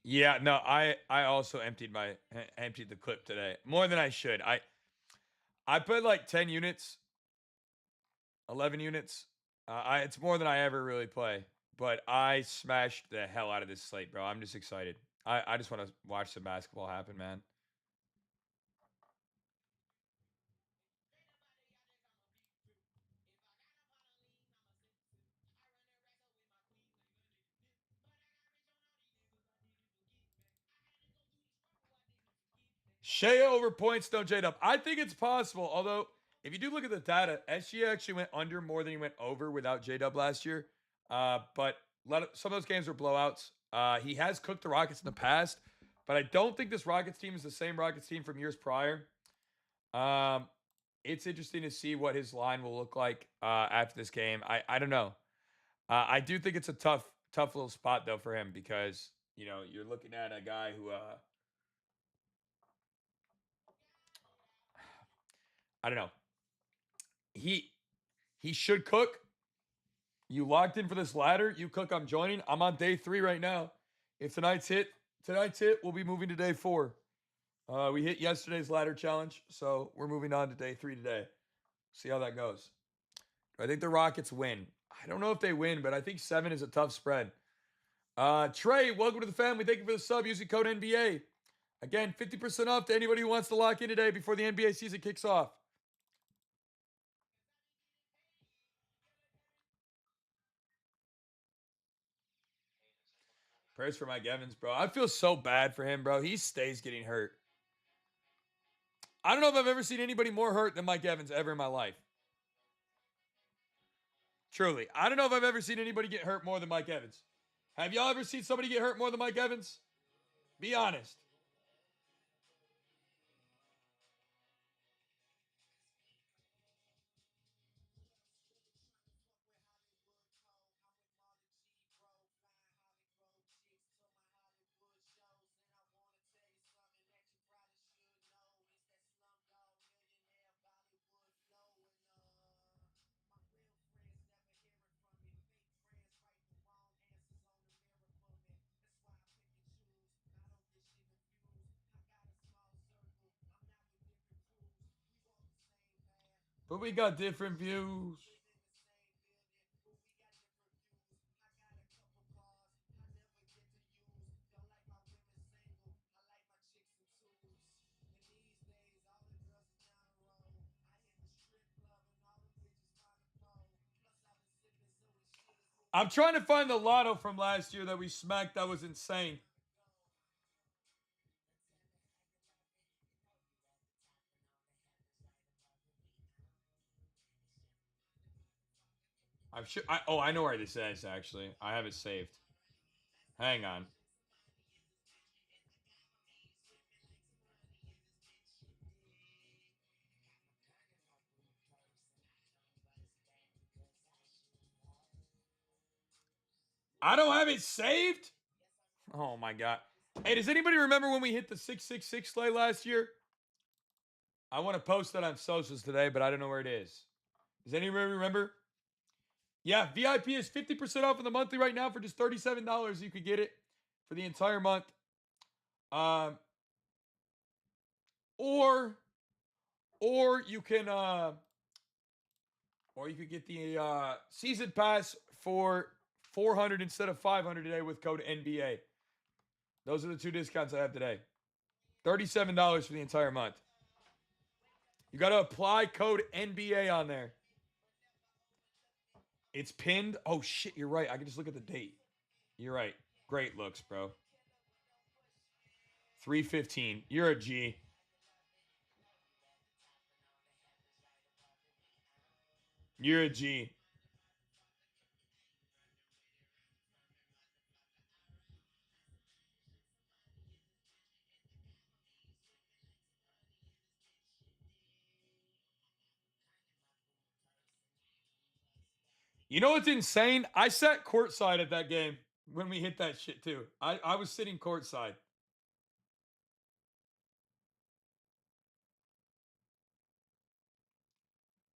Yeah, no, I also emptied the clip today more than I should. I put like 10 units, 11 units. It's more than I ever really play, but I smashed the hell out of this slate, bro. I'm just excited. I just want to watch some basketball happen, man. Shea over points, no J Dub. I think it's possible. Although, if you do look at the data, SGA actually went under more than he went over without J Dub last year. But some of those games were blowouts. He has cooked the Rockets in the past, but I don't think this Rockets team is the same Rockets team from years prior. Um, it's interesting to see what his line will look like after this game. I don't know. I do think it's a tough little spot though for him because you're looking at a guy who I don't know. He he should cook. You locked in for this ladder. You cook. I'm joining. I'm on day 3 right now. If tonight's hit, we'll be moving to day 4. We hit yesterday's ladder challenge, so we're moving on to day 3 today. See how that goes. I think the Rockets win. I don't know if they win, but I think 7 is a tough spread. Trey, welcome to the family. Thank you for the sub using code NBA. Again, 50% off to anybody who wants to lock in today before the NBA season kicks off. Prayers for Mike Evans, bro. I feel so bad for him, bro. He stays getting hurt. I don't know if I've ever seen anybody more hurt than Mike Evans ever in my life. Truly. I don't know if I've ever seen anybody get hurt more than Mike Evans. Have y'all ever seen somebody get hurt more than Mike Evans? Be honest. But we got different views. I'm trying to find the lotto from last year that we smacked. That was insane. I'm sure. I know where this is actually. I have it saved. Hang on. I don't have it saved. Oh my god. Hey, does anybody remember when we hit the 666 sleigh last year? I want to post that on socials today, but I don't know where it is. Does anybody remember? Yeah, VIP is 50% off of the monthly right now for just $37. You could get it for the entire month. Um, or or you can or you could get the season pass for 400 instead of 500 today with code NBA. Those are the two discounts I have today. $37 for the entire month. You got to apply code NBA on there. It's pinned. Oh shit, you're right. I can just look at the date. You're right. Great looks, bro. 315. You're a G. You're a G. You know what's insane? I sat courtside at that game when we hit that shit too. I was sitting courtside.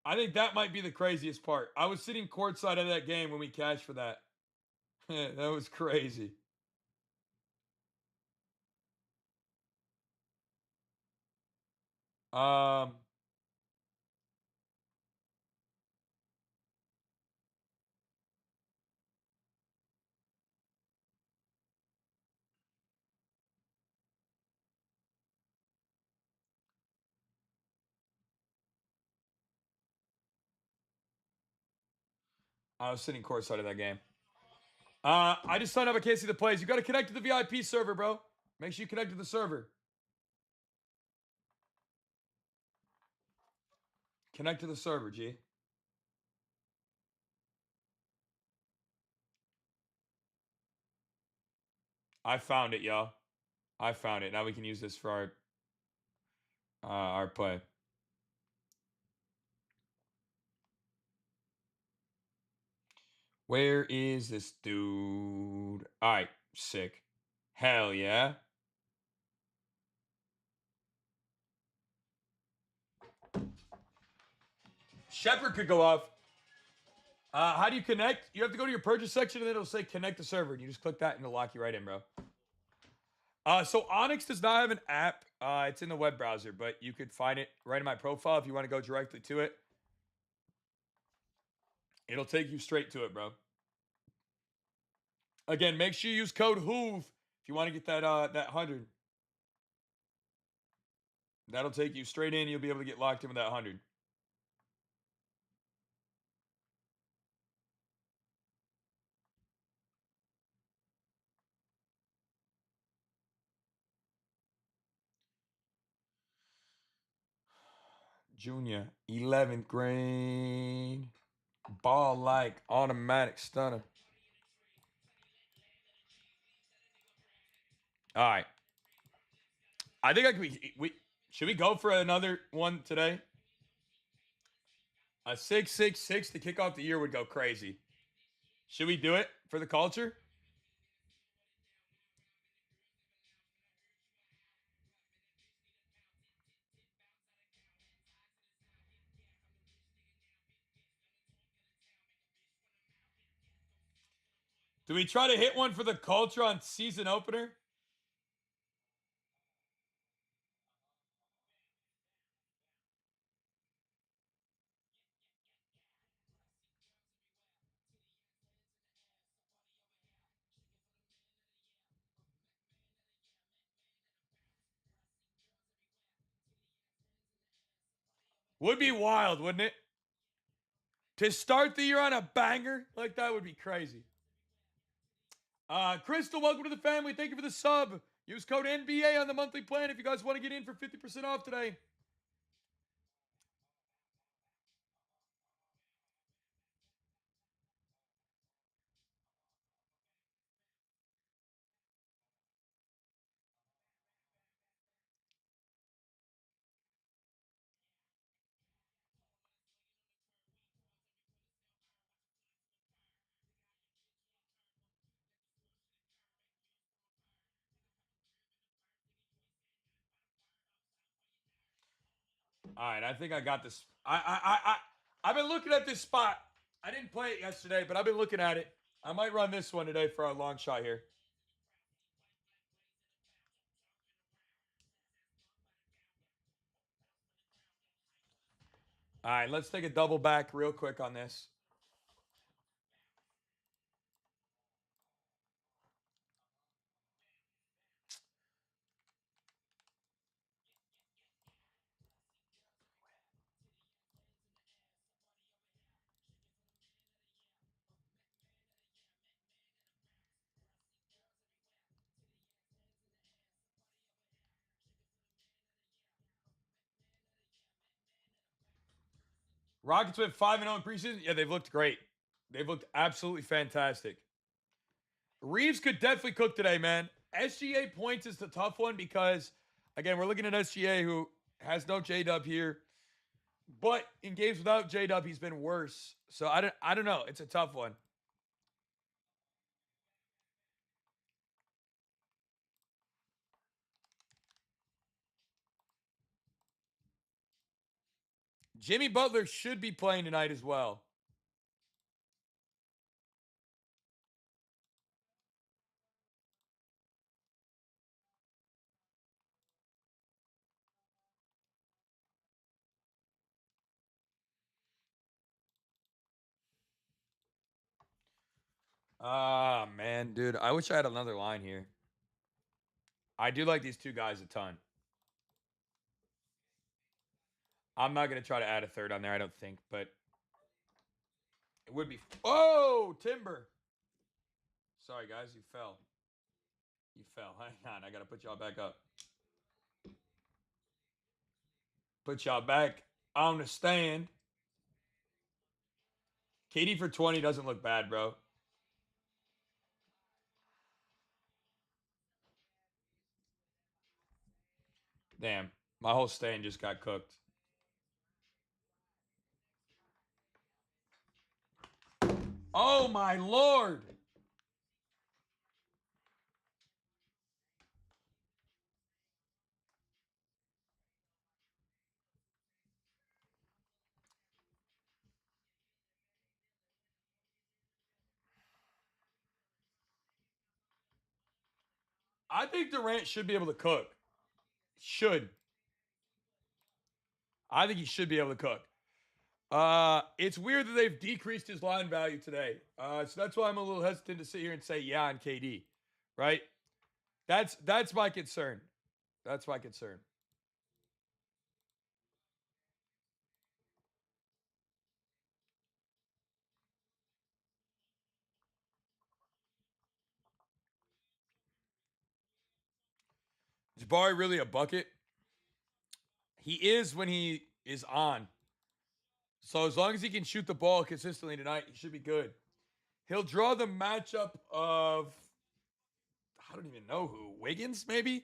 I think that might be the craziest part. I was sitting courtside of that game when we cashed for that. That was crazy. Um, I was sitting courtside of that game. I just signed up. I can't see the plays. You got to connect to the VIP server, bro. Make sure you connect to the server. Connect to the server, G. I found it, y'all. I found it. Now we can use this for our play. Where is this dude? All right, sick. Hell yeah. Shepard could go off. How do you connect? You have to go to your purchase section and then it'll say connect to server. And you just click that and it'll lock you right in, bro. So Onyx does not have an app. It's in the web browser, but you could find it right in my profile if you want to go directly to it. It'll take you straight to it, bro. Again, make sure you use code HOOV if you want to get that 100. That'll take you straight in. You'll be able to get locked in with that 100. Junior, 11th grade. Ball like automatic stunner. All right. I think we should we go for another one today? A 666 to kick off the year would go crazy. Should we do it for the culture? Do we try to hit one for the culture on season opener? Would be wild, wouldn't it? To start the year on a banger like that would be crazy. Crystal, welcome to the family. Thank you for the sub. Use code NBA on the monthly plan if you guys want to get in for 50% off today. All right, I think I got this. I've been looking at this spot. I didn't play it yesterday, but I've been looking at it. I might run this one today for our long shot here. All right, let's take a double back real quick on this. Rockets went 5-0 in preseason. Yeah, they've looked great. They've looked absolutely fantastic. Reeves could definitely cook today, man. SGA points is the tough one because, again, we're looking at SGA who has no J Dub here, but in games without J Dub, he's been worse. So I don't know. It's a tough one. Jimmy Butler should be playing tonight as well. Ah, man, dude. I wish I had another line here. I do like these two guys a ton. I'm not going to try to add a third on there, I don't think, but it would be. Oh, Timber. Sorry, guys. You fell. You fell. Hang on. I got to put y'all back up. Put y'all back on the stand. KD for 20 doesn't look bad, bro. Damn. My whole stand just got cooked. Oh, my Lord. I think Durant should be able to cook. Should. I think he should be able to cook. It's weird that they've decreased his line value today. So that's why I'm a little hesitant to sit here and say yeah on KD, right? That's my concern. That's my concern. Jabari really a bucket? He is when he is on. So as long as he can shoot the ball consistently tonight, he should be good. He'll draw the matchup of I don't even know who. Wiggins, maybe?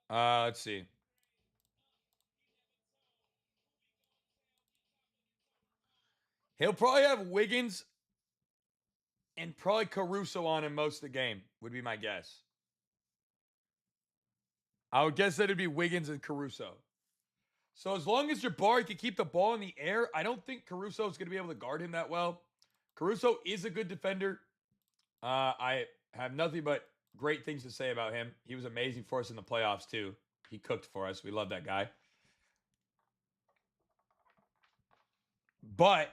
Let's see. He'll probably have Wiggins and probably Caruso on him most of the game, would be my guess. I would guess that it'd be Wiggins and Caruso. So as long as Jabari can keep the ball in the air, I don't think Caruso is going to be able to guard him that well. Caruso is a good defender. I have nothing but great things to say about him. He was amazing for us in the playoffs, too. He cooked for us. We love that guy. But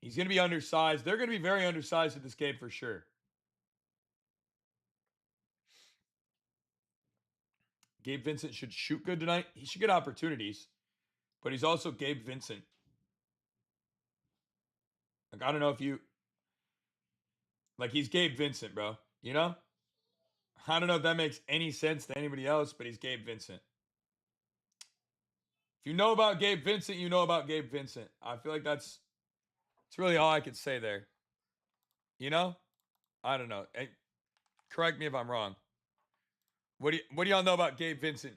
he's going to be undersized. They're going to be very undersized in this game for sure. Gabe Vincent should shoot good tonight. He should get opportunities, but he's also Gabe Vincent. Like, I don't know if you like he's Gabe Vincent, bro. You know? I don't know if that makes any sense to anybody else, but he's Gabe Vincent. If you know about Gabe Vincent, you know about Gabe Vincent. I feel like that's really all I could say there. You know? I don't know. Hey, correct me if I'm wrong. What do y'all know about Gabe Vincent?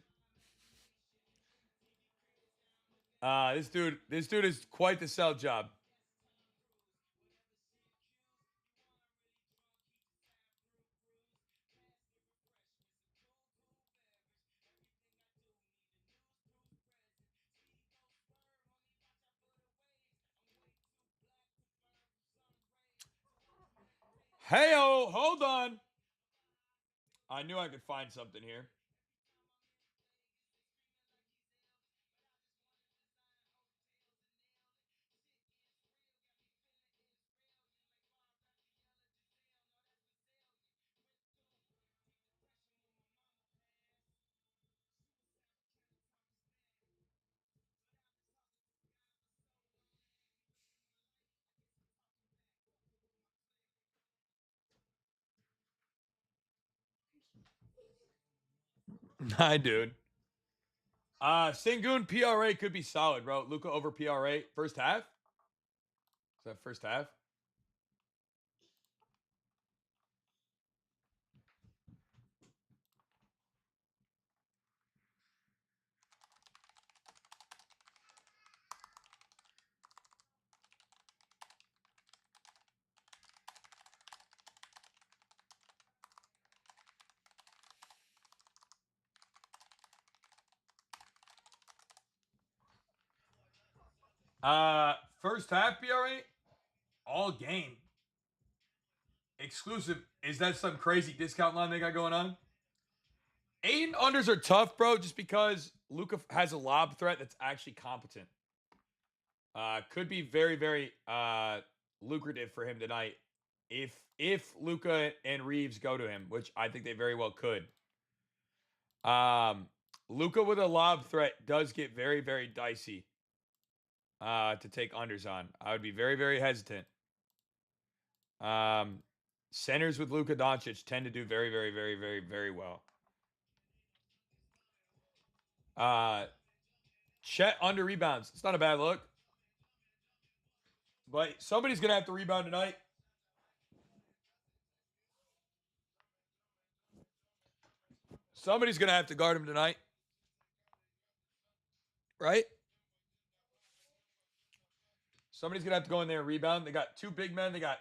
This dude is quite the sell job. Hey-oh, hold on. I knew I could find something here. Hi, dude. Sengun PRA could be solid, bro. Luca over PRA first half. Is that first half? First half PRA all game exclusive. Is that some crazy discount line they got going on? 8 unders are tough, bro, just because Luca has a lob threat that's actually competent. Could be very, very lucrative for him tonight if Luca and Reeves go to him, which I think they very well could. Luca with a lob threat does get very, very dicey to take unders on. I would be very, very hesitant. Centers with Luka Doncic tend to do very, very, very, very, very well. Chet under rebounds. It's not a bad look. But somebody's going to have to rebound tonight. Somebody's going to have to guard him tonight. Right? Somebody's going to have to go in there and rebound. They got two big men. They got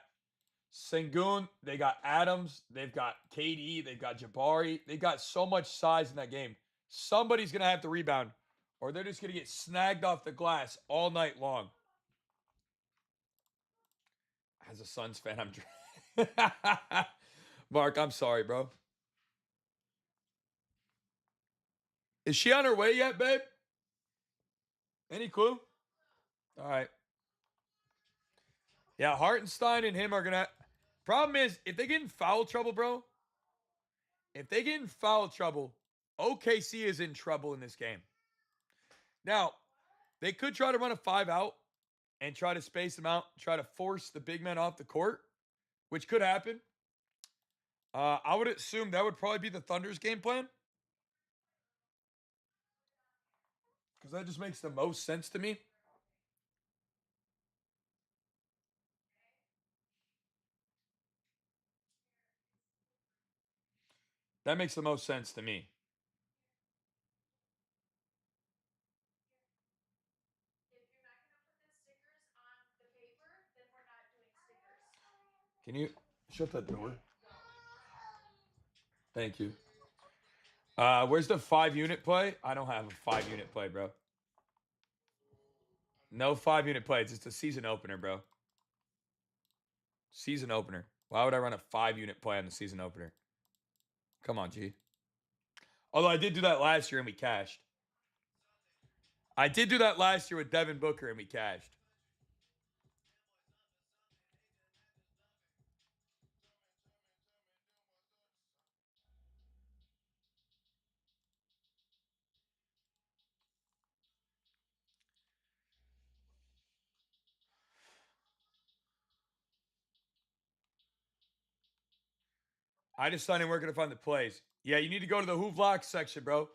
Sengun. They got Adams. They've got KD. They've got Jabari. They've got so much size in that game. Somebody's going to have to rebound, or they're just going to get snagged off the glass all night long. As a Suns fan, I'm Mark, I'm sorry, bro. Is she on her way yet, babe? Any clue? All right. Yeah, Hartenstein and him are gonna. Problem is, if they get in foul trouble, bro, If they get in foul trouble, OKC is in trouble in this game. Now, they could try to run a 5-out and try to space them out, try to force the big men off the court, which could happen. I would assume that would probably be the Thunder's game plan. Because that just makes the most sense to me. That makes the most sense to me. Can you shut that door? Thank you. Where's the 5-unit play? I don't have a 5-unit play, bro. No 5-unit play. It's just a season opener, bro. Season opener. Why would I run a 5-unit play on the season opener? Come on, G. Although I did do that last year and we cashed. I did do that last year with Devin Booker and we cashed. I decided we're going to find the plays. Yeah, you need to go to the Who Vlogs section, bro.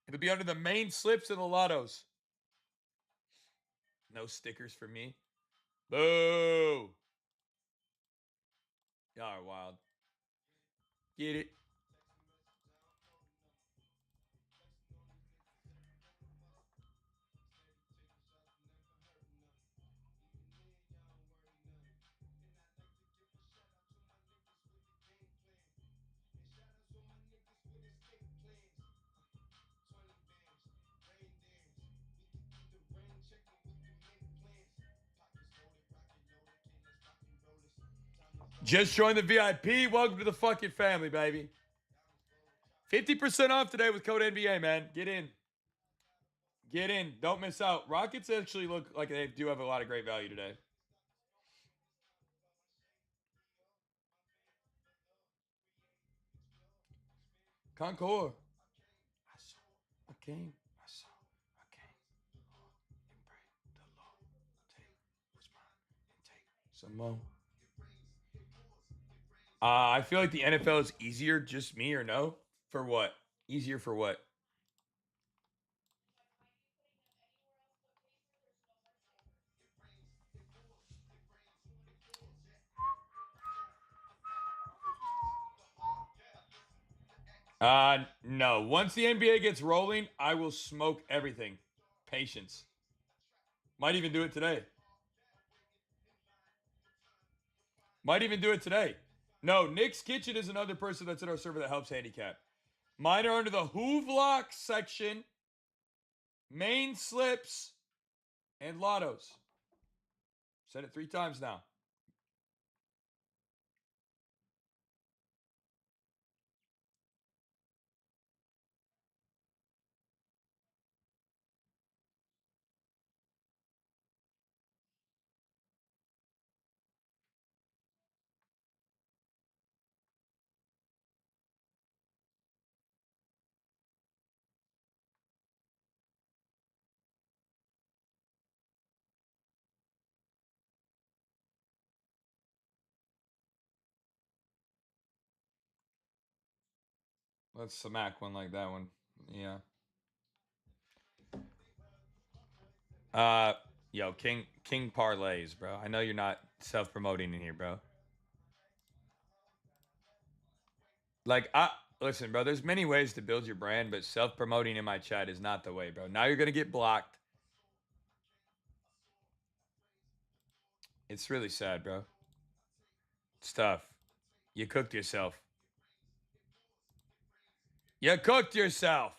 It'll be under the main slips and the lottos. No stickers for me. Boo. Y'all are wild. Get it? Just join the VIP. Welcome to the fucking family, baby. 50% off today with code NBA, man. Get in. Get in. Don't miss out. Rockets actually look like they do have a lot of great value today. Concord. I saw a game. I saw a game. And pray the Lord take what's mine and take some more. I feel like the NFL is easier. Just me or no? For what? Easier for what? No. Once the NBA gets rolling, I will smoke everything. Patience. Might even do it today. Might even do it today. No, Nick's Kitchen is another person that's in our server that helps handicap. Mine are under the Hoovlock section, main slips, and lottos. Said it 3 times now. Let's smack one like that one. Yeah. Yo, King parlays, bro. I know you're not self-promoting in here, bro. Like, listen, bro. There's many ways to build your brand, but self-promoting in my chat is not the way, bro. Now you're gonna get blocked. It's really sad, bro. It's tough. You cooked yourself. You cooked yourself.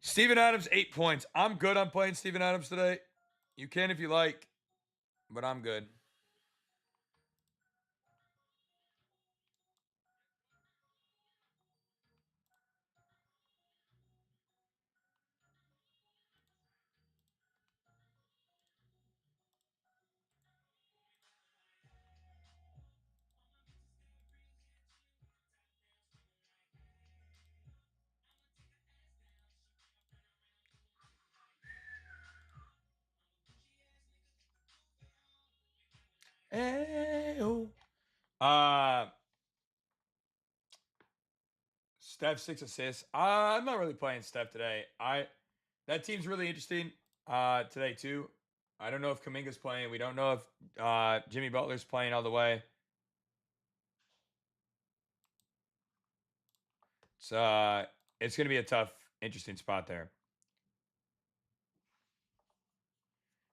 Steven Adams, 8 points. I'm good on playing Steven Adams today. You can if you like. but I'm good. Hey-oh. Uh, Steph 6 assists. I'm not really playing Steph today. That team's really interesting today too. I don't know if Kaminga's playing. We don't know if Jimmy Butler's playing all the way. It's gonna be a tough, interesting spot there.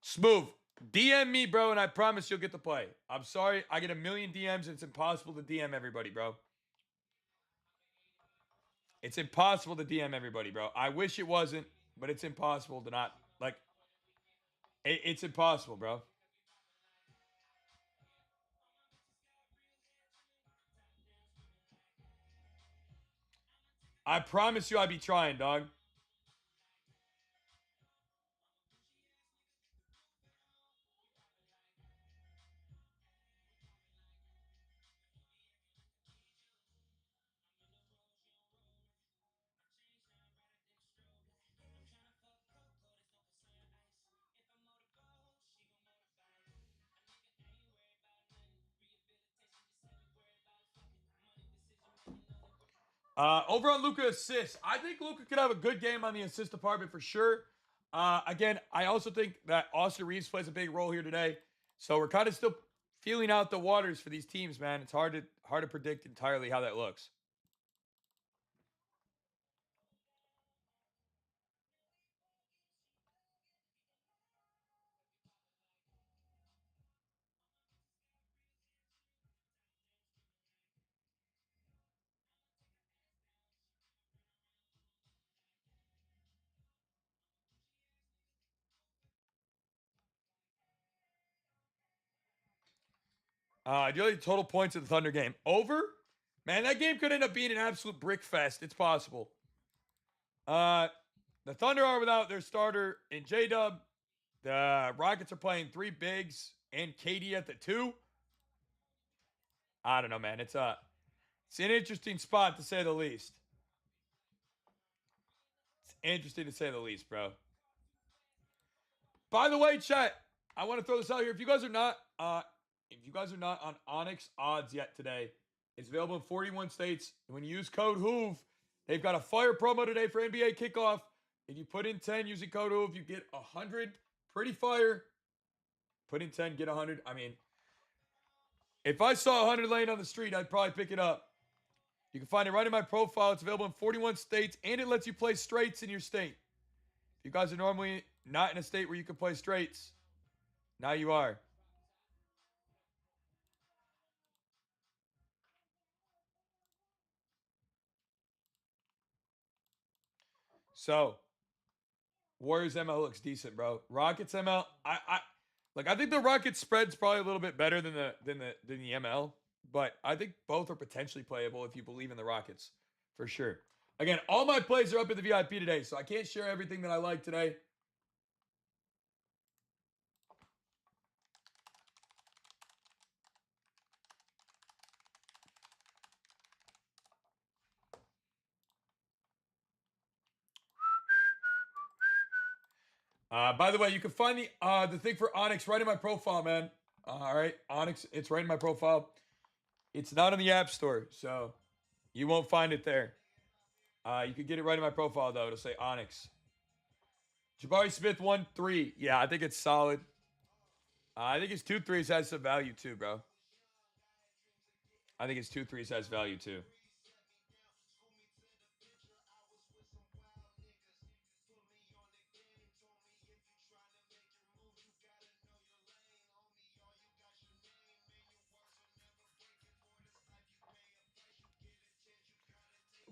Smooth. DM me, bro, and I promise you'll get to play. I'm sorry, I get a million DMs and it's impossible to DM everybody, bro. It's impossible to DM everybody, bro. I wish it wasn't, but it's impossible to not like. It's impossible, bro. I promise you, I'd be trying, dog. Over on Luka assists, I think Luka could have a good game on the assist department for sure. Again, I also think that Austin Reeves plays a big role here today. So we're kind of still feeling out the waters for these teams, man. It's hard to predict entirely how that looks. Do you like the total points of the Thunder game? Over? Man, that game could end up being an absolute brick fest. It's possible. Uh, the Thunder are without their starter in J Dub. The Rockets are playing three bigs and KD at the two. I don't know, man. It's an interesting spot to say the least. It's interesting to say the least, bro. By the way, chat, I want to throw this out here. If you guys are not on Onyx odds yet today, it's available in 41 states. When you use code Hoove, they've got a fire promo today for NBA kickoff. If you put in 10 using code Hoove, you get 100. Pretty fire. Put in 10, get 100. I mean, if I saw 100 laying on the street, I'd probably pick it up. You can find it right in my profile. It's available in 41 states, and it lets you play straights in your state. If you guys are normally not in a state where you can play straights, now you are. So, Warriors ML looks decent, bro. Rockets ML, I think the Rockets spread's probably a little bit better than the ML, but I think both are potentially playable if you believe in the Rockets, for sure. Again, all my plays are up in the VIP today, so I can't share everything that I like today. By the way, you can find the thing for Onyx right in my profile, man. All right, Onyx, it's right in my profile. It's not in the App Store, so you won't find it there. You can get it right in my profile though. It'll say Onyx. Jabari Smith 1-3. Yeah, I think it's solid. I think his 2 threes has some value too, bro. I think his 2 threes has value too.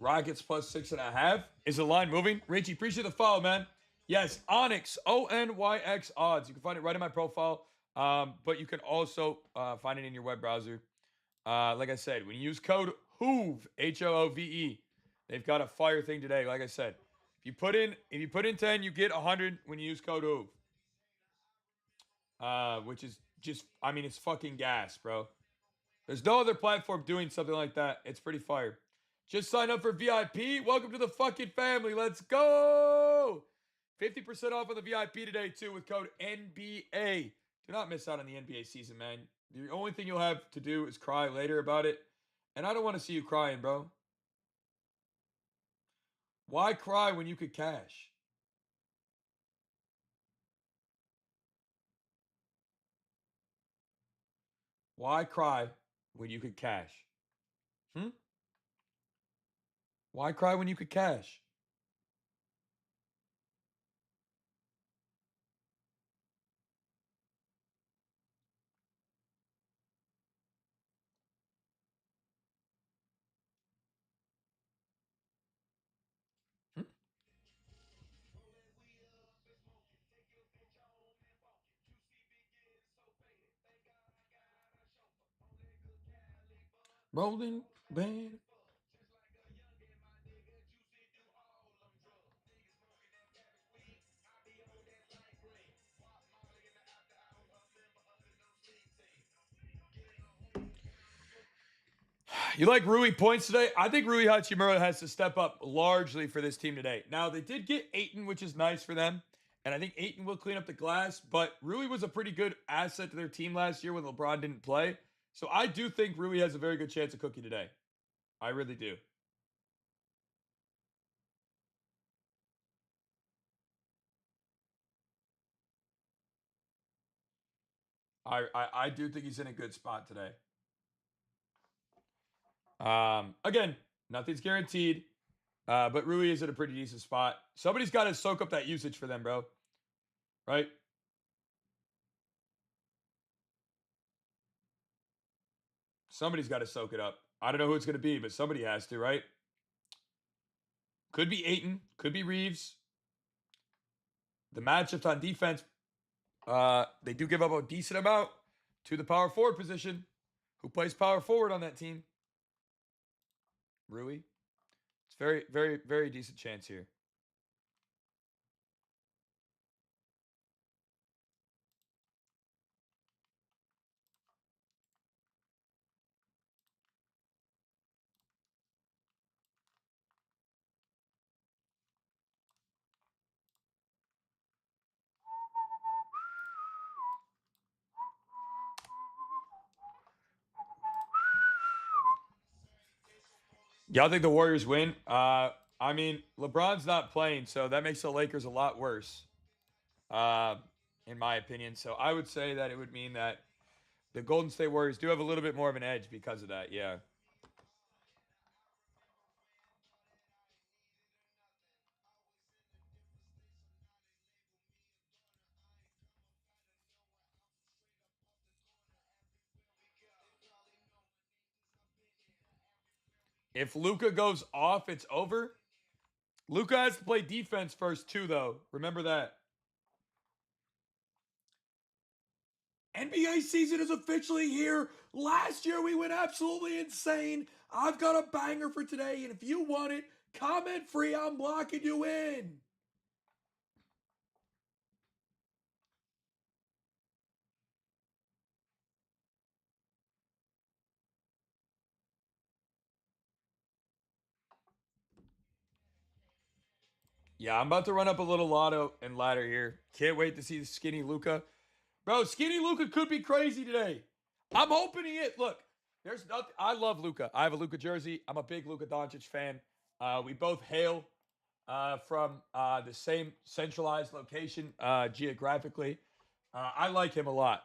Rockets plus 6.5. Is the line moving? Richie, appreciate the follow, man. Yes, Onyx, Onyx odds. You can find it right in my profile. But you can also find it in your web browser. Like I said, when you use code HOOVE, HOOVE, they've got a fire thing today. Like I said, if you put in 10, you get 100 when you use code HOOVE. Which is just, I mean, it's fucking gas, bro. There's no other platform doing something like that. It's pretty fire. Just sign up for VIP. Welcome to the fucking family. Let's go. 50% off on the VIP today, too, with code NBA. Do not miss out on the NBA season, man. The only thing you'll have to do is cry later about it. And I don't want to see you crying, bro. Why cry when you could cash? Why cry when you could cash? Hmm? Why cry when you could cash? Hmm? Rolling band. You like Rui points today? I think Rui Hachimura has to step up largely for this team today. Now, they did get Aiton, which is nice for them. And I think Aiton will clean up the glass. But Rui was a pretty good asset to their team last year when LeBron didn't play. So I do think Rui has a very good chance of cooking today. I really do. I do think he's in a good spot today. Again, nothing's guaranteed. But Rui is in a pretty decent spot. Somebody's got to soak up that usage for them, bro. Right? Somebody's got to soak it up. I don't know who it's going to be, but somebody has to, right? Could be Aiton, could be Reeves. The matchups on defense, they do give up a decent amount to the power forward position. Who plays power forward on that team? Rui. It's very, very, very decent chance here. Y'all think the Warriors win? I mean, LeBron's not playing, so that makes the Lakers a lot worse, uh, in my opinion. So I would say that it would mean that the Golden State Warriors do have a little bit more of an edge because of that. Yeah. If Luca goes off, it's over. Luca has to play defense first, too, though. Remember that. NBA season is officially here. Last year we went absolutely insane. I've got a banger for today, and if you want it, comment free. I'm locking you in. Yeah, I'm about to run up a little lotto and ladder here. Can't wait to see the skinny Luca. Bro, skinny Luca could be crazy today. I'm hoping he is. Look, there's nothing. I love Luca. I have a Luca jersey. I'm a big Luca Doncic fan. We both hail from the same centralized location geographically. I like him a lot.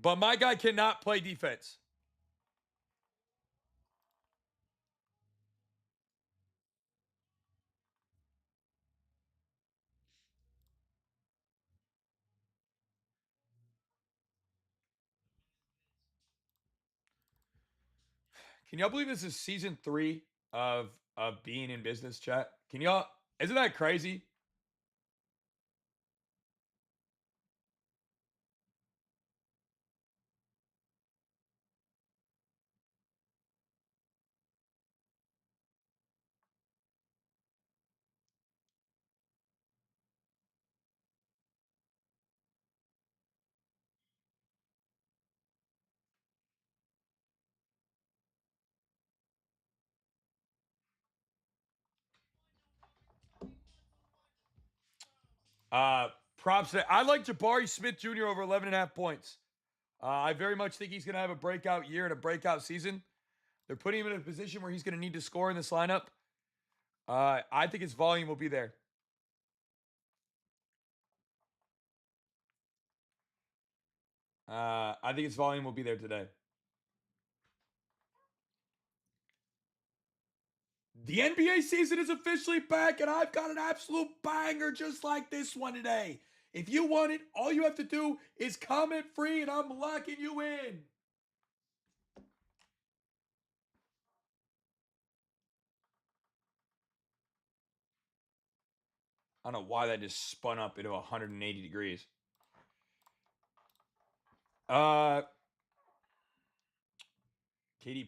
But my guy cannot play defense. Can y'all believe this is season 3 of being in business chat? Can y'all? Isn't that crazy? Props. I like Jabari Smith Jr. over 11.5 points. I very much think he's going to have a breakout year and a breakout season. They're putting him in a position where he's going to need to score in this lineup. I think his volume will be there. I think his volume will be there today. The NBA season is officially back, and I've got an absolute banger just like this one today. If you want it, all you have to do is comment free, and I'm locking you in. I don't know why that just spun up into 180 degrees. KD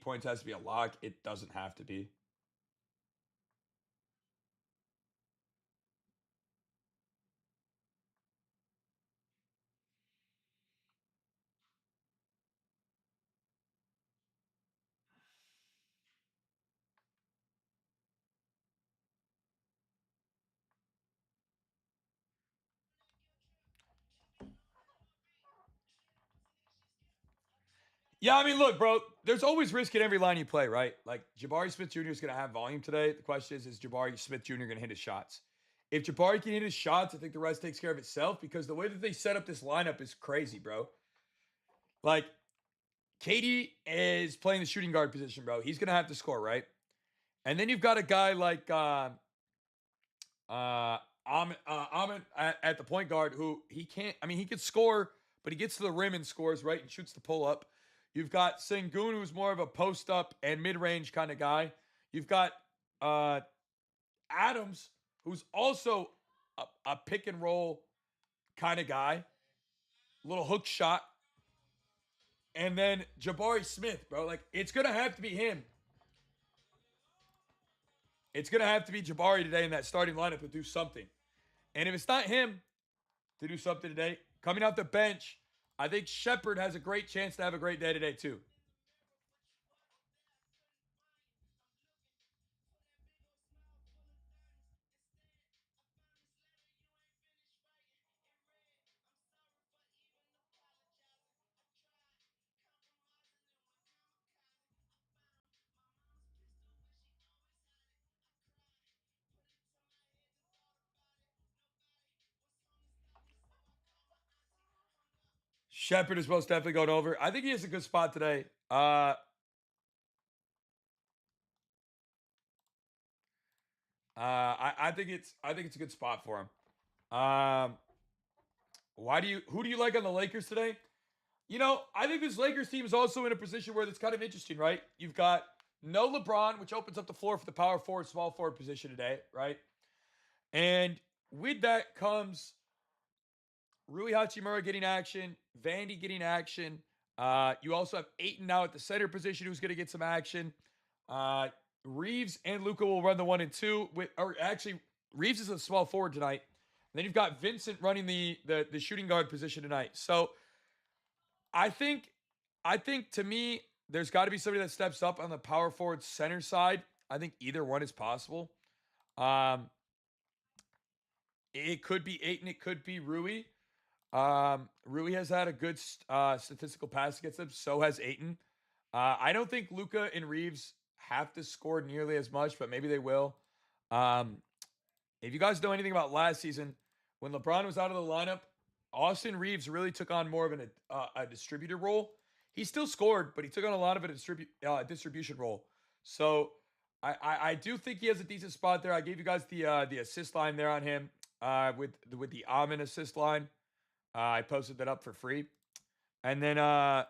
points has to be a lock. It doesn't have to be. Yeah, I mean, look, bro, there's always risk in every line you play, right? Like, Jabari Smith Jr. is going to have volume today. The question is Jabari Smith Jr. going to hit his shots? If Jabari can hit his shots, I think the rest takes care of itself because the way that they set up this lineup is crazy, bro. Like, KD is playing the shooting guard position, bro. He's going to have to score, right? And then you've got a guy like Ahmed at the point guard who he can't, I mean, he could score, but he gets to the rim and scores, right? And shoots the pull up. You've got Sengun, who's more of a post up and mid range kind of guy. You've got Adams, who's also a pick and roll kind of guy, little hook shot. And then Jabari Smith, bro. Like, it's going to have to be him. It's going to have to be Jabari today in that starting lineup to do something. And if it's not him to do something today, coming off the bench, I think Shepard has a great chance to have a great day today, too. Shepard is most definitely going over. I think he has a good spot today. I think it's a good spot for him. Who do you like on the Lakers today? You know, I think this Lakers team is also in a position where it's kind of interesting, right? You've got no LeBron, which opens up the floor for the power forward, small forward position today, right? And with that comes Rui Hachimura getting action, Vandy getting action. You also have Aiton now at the center position who's going to get some action. Uh, Reeves and Luca will run the 1 and 2. Or actually, Reeves is a small forward tonight. And then you've got Vincent running the shooting guard position tonight. So I think to me, there's got to be somebody that steps up on the power forward center side. I think either one is possible. Um, it could be Aiton, it could be Rui. Rui has had a good statistical pass against them. So has Aiton. I don't think Luca and Reeves have to score nearly as much, but maybe they will. Um, if you guys know anything about last season, when LeBron was out of the lineup, Austin Reeves really took on more of a distributor role. He still scored, but he took on a lot of a distribution role. So I do think he has a decent spot there. I gave you guys the assist line there on him with the Amin assist line. I posted that up for free, and then I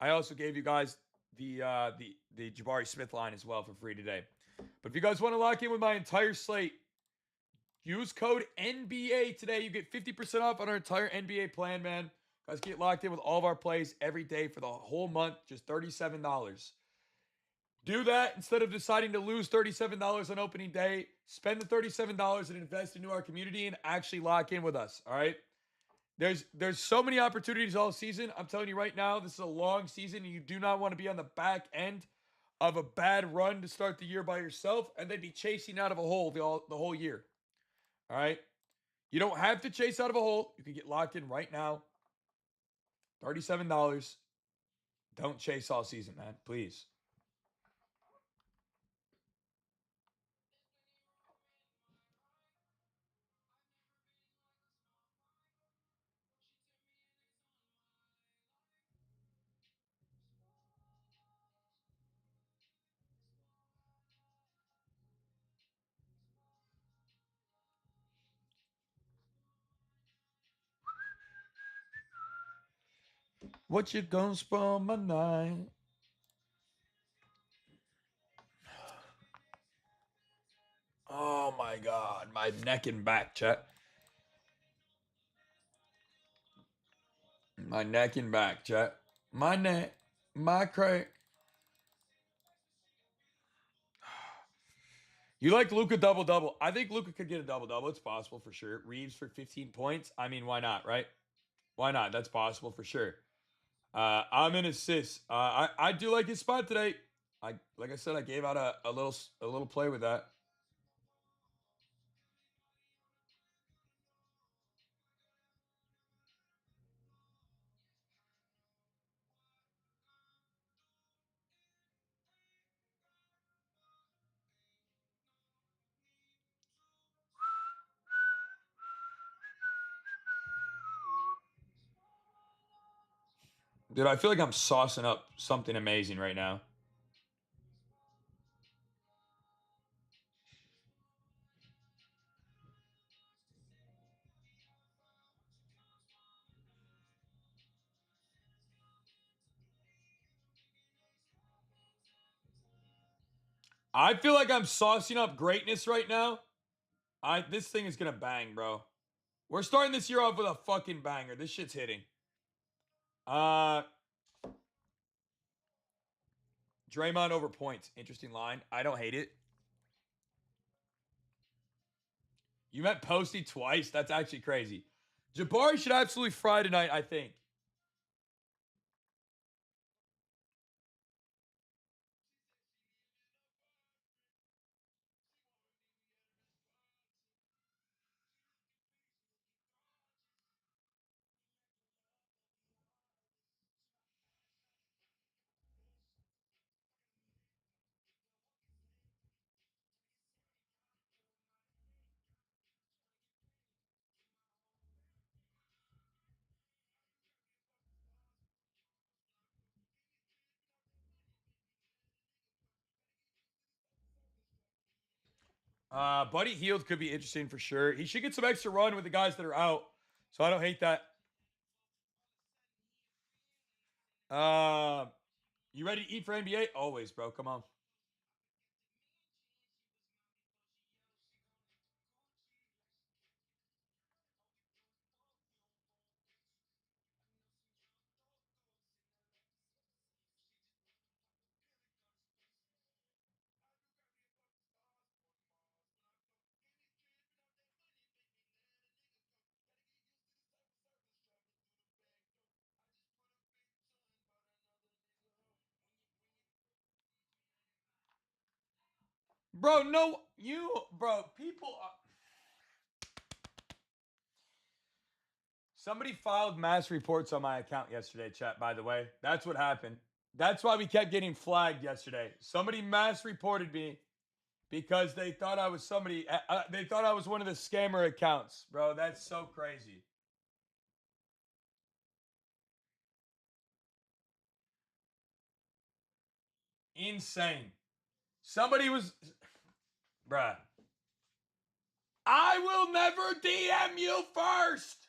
also gave you guys the Jabari Smith line as well for free today. But if you guys want to lock in with my entire slate, use code NBA today. You get 50% off on our entire NBA plan, man. Guys, get locked in with all of our plays every day for the whole month, just $37. Do that instead of deciding to lose $37 on opening day. Spend the $37 and invest into our community and actually lock in with us, all right? There's so many opportunities all season. I'm telling you right now, this is a long season, and you do not want to be on the back end of a bad run to start the year by yourself and then be chasing out of a hole the whole year. All right? You don't have to chase out of a hole. You can get locked in right now. $37. Don't chase all season, man. Please. What you gonna spoil my night? Oh my god, my neck and back, chat. My neck and back, chat. My neck, my crack. You like Luca double double? I think Luca could get a double double. It's possible for sure. Reeves for 15 points. I mean, why not, right? Why not? That's possible for sure. I'm in assists. I do like his spot today. Like I said, I gave out a little play with that. Dude, I feel like I'm saucing up something amazing right now. I feel like I'm saucing up greatness right now. This thing is gonna bang, bro. We're starting this year off with a fucking banger. This shit's hitting. Uh Draymond over points. Interesting line. I don't hate it. You met Posty twice. That's actually crazy. Jabari should absolutely fry tonight, I think. Buddy Heald could be interesting for sure. He should get some extra run with the guys that are out. So I don't hate that. Uh, you ready to eat for NBA? Always, bro. Come on. Bro, no, bro, somebody filed mass reports on my account yesterday, chat, by the way. That's what happened. That's why we kept getting flagged yesterday. Somebody mass reported me because they thought I was somebody, they thought I was one of the scammer accounts. Bro, that's so crazy. Insane. Somebody was, bruh. I will never DM you first.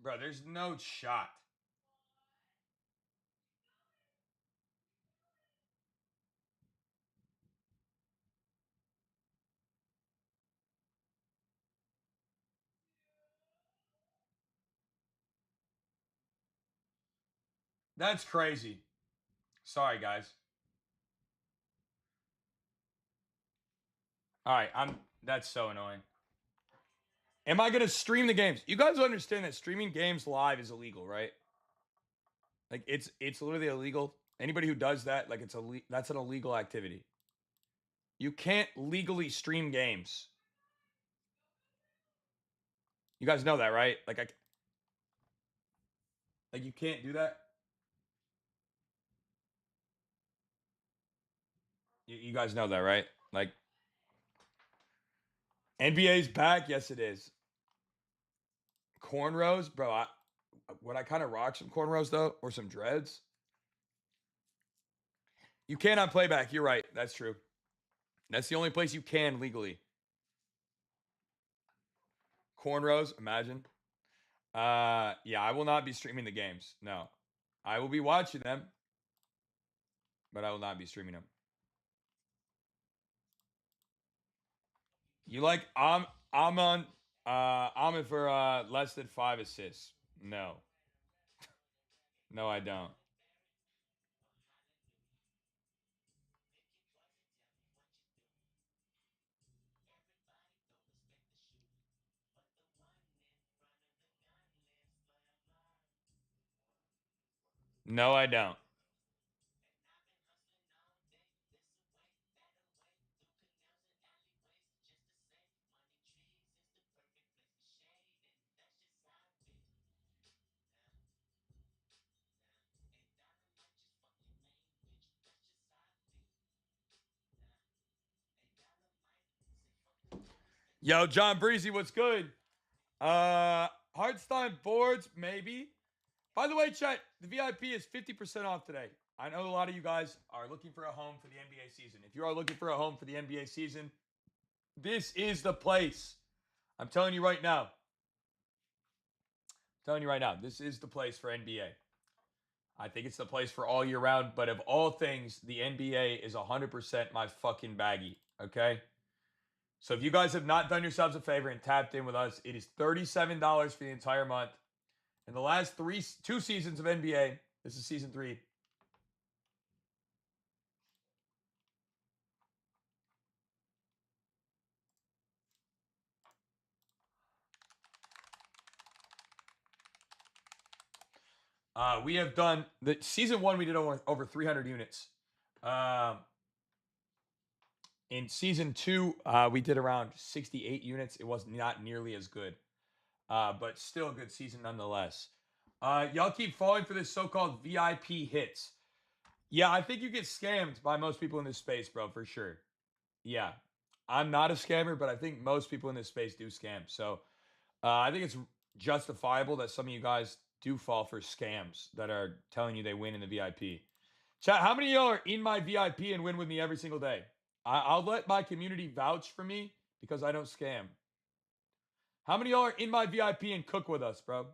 Bro, there's no shot. That's crazy. Sorry, guys. All right, that's so annoying. Am I going to stream the games? You guys understand that streaming games live is illegal, right? Like it's literally illegal. Anybody who does that, like that's an illegal activity. You can't legally stream games. You guys know that, right? Like you can't do that. You guys know that, right? Like NBA's back. Yes, it is. Cornrows, bro. Would I kind of rock some cornrows though, or some dreads? You cannot play back. You're right. That's true. That's the only place you can legally. Cornrows, imagine. Yeah, I will not be streaming the games. No. I will be watching them, but I will not be streaming them. You like I'm in for less than 5 assists. No. No, I don't. No, I don't. Yo, John Breezy, what's good? Hardstein boards, maybe. By the way, chat, the VIP is 50% off today. I know a lot of you guys are looking for a home for the NBA season. If you are looking for a home for the NBA season, this is the place. I'm telling you right now. This is the place for NBA. I think it's the place for all year round, but of all things, the NBA is 100% my fucking baggie, okay? So if you guys have not done yourselves a favor and tapped in with us, it is $37 for the entire month. In the last two seasons of NBA, this is season 3. We have done the season 1. We did over 300 units. In season 2, we did around 68 units. It was not nearly as good, but still a good season nonetheless. Y'all keep falling for this so-called VIP hits. Yeah, I think you get scammed by most people in this space, bro, for sure. Yeah, I'm not a scammer, but I think most people in this space do scam. So I think it's justifiable that some of you guys do fall for scams that are telling you they win in the VIP. Chat, how many of y'all are in my VIP and win with me every single day? I'll let my community vouch for me because I don't scam. How many of y'all are in my VIP and cook with us, bro?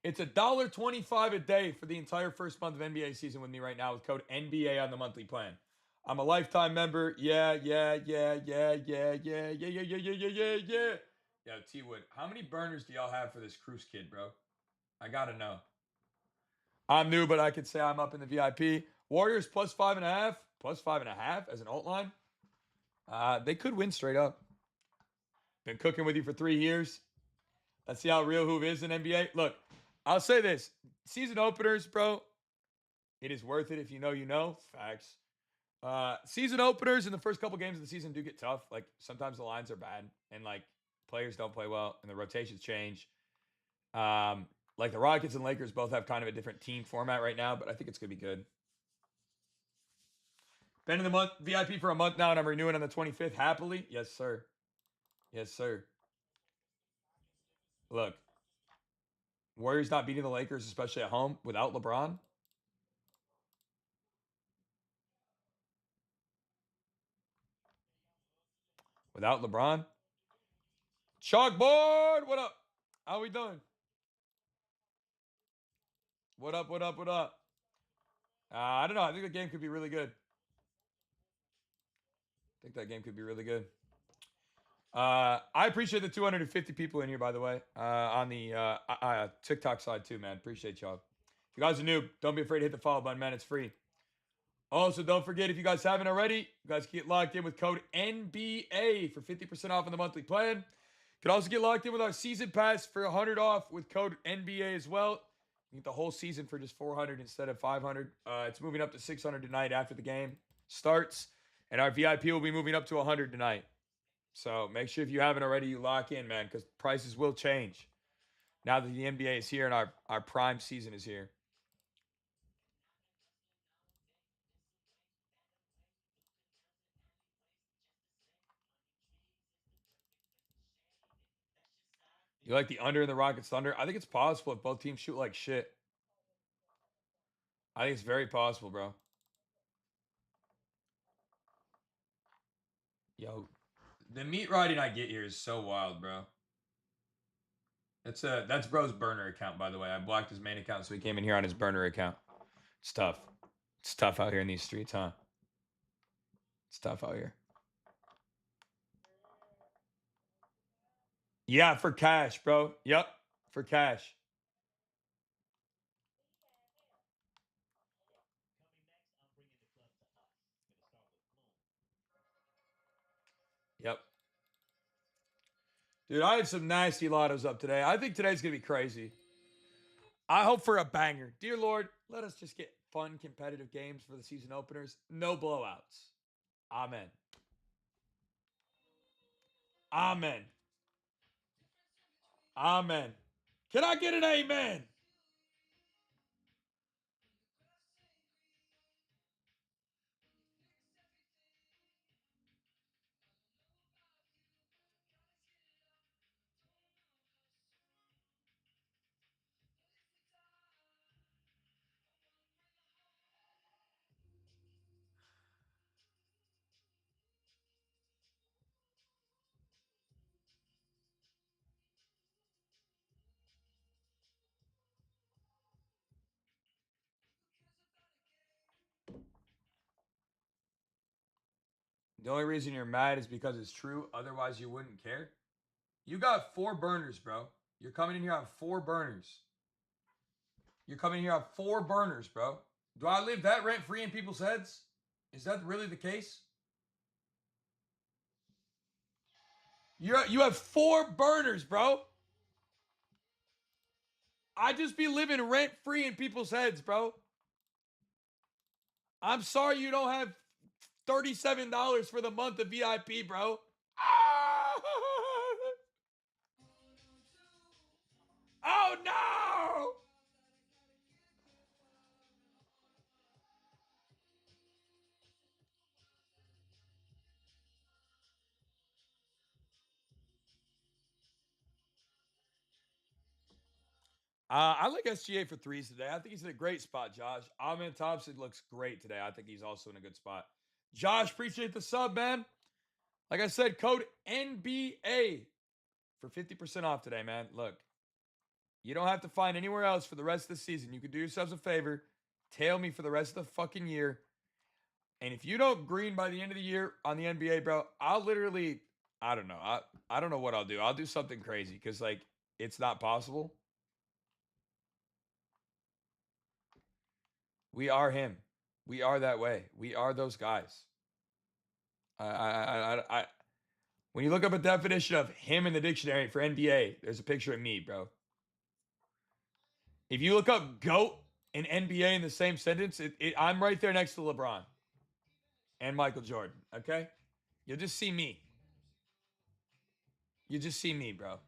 It's $1.25 a day for the entire first month of NBA season with me right now with code NBA on the monthly plan. I'm a lifetime member. Yeah. Yo, T Wood, how many burners do y'all have for this cruise kid, bro? I gotta know. I'm new, but I could say I'm up in the VIP. Warriors plus 5.5, plus 5.5 as an alt line. They could win straight up. Been cooking with you for 3 years. Let's see how real Hoove is in NBA. Look, I'll say this: season openers, bro. It is worth it if you know. You know. Facts. Season openers in the first couple games of the season do get tough. Like sometimes the lines are bad and like players don't play well and the rotations change. Like the Rockets and Lakers both have kind of a different team format right now, but I think it's gonna be good. Been in the month VIP for a month now, and I'm renewing on the 25th happily. Yes, sir. Yes, sir. Look, Warriors not beating the Lakers, especially at home, without LeBron. Without LeBron. Chalkboard, what up? How we doing? What up? What up? What up? I don't know. I think the game could be really good. I think that game could be really good. I appreciate the 250 people in here, by the way, on the TikTok side too, man. Appreciate y'all. If you guys are new, don't be afraid to hit the follow button, man. It's free. Also, don't forget, if you guys haven't already, you guys can get locked in with code NBA for 50% off on the monthly plan. You can also get locked in with our season pass for 100 off with code NBA as well. You get the whole season for just 400 instead of 500. It's moving up to 600 tonight after the game starts, and our VIP will be moving up to 100 tonight. So make sure if you haven't already, you lock in, man, because prices will change now that the NBA is here and our prime season is here. You like the under in the Rockets Thunder? I think it's possible if both teams shoot like shit. I think it's very possible, bro. Yo, the meat riding I get here is so wild, bro. That's bro's burner account, by the way. I blocked his main account, so he came in here on his burner account. It's tough. It's tough out here in these streets, huh? It's tough out here. Yeah, for cash, bro. Yep, for cash. Yep. Dude, I had some nasty lottos up today. I think today's going to be crazy. I hope for a banger. Dear Lord, let us just get fun, competitive games for the season openers. No blowouts. Amen. Amen. Amen. Can I get an amen? The only reason you're mad is because it's true. Otherwise, you wouldn't care. You got 4 burners, bro. You're coming in here on 4 burners. You're coming here on 4 burners, bro. Do I live that rent free in people's heads? Is that really the case? You have 4 burners, bro. I just be living rent free in people's heads, bro. I'm sorry you don't have $37 for the month of VIP, bro. Oh no! I like SGA for threes today. I think he's in a great spot, Josh. Amen Thompson looks great today. I think he's also in a good spot. Josh, appreciate the sub, man. Like I said, code NBA for 50% off today, man. Look, you don't have to find anywhere else for the rest of the season. You can do yourselves a favor, tail me for the rest of the fucking year. And if you don't green by the end of the year on the NBA, bro, I'll literally, I don't know. I don't know what I'll do. I'll do something crazy because, like, it's not possible. We are him. We are that way. We are those guys. When you look up a definition of him in the dictionary for NBA, there's a picture of me, bro. If you look up GOAT and NBA in the same sentence, I'm right there next to LeBron and Michael Jordan, okay? You'll just see me. You just see me, bro.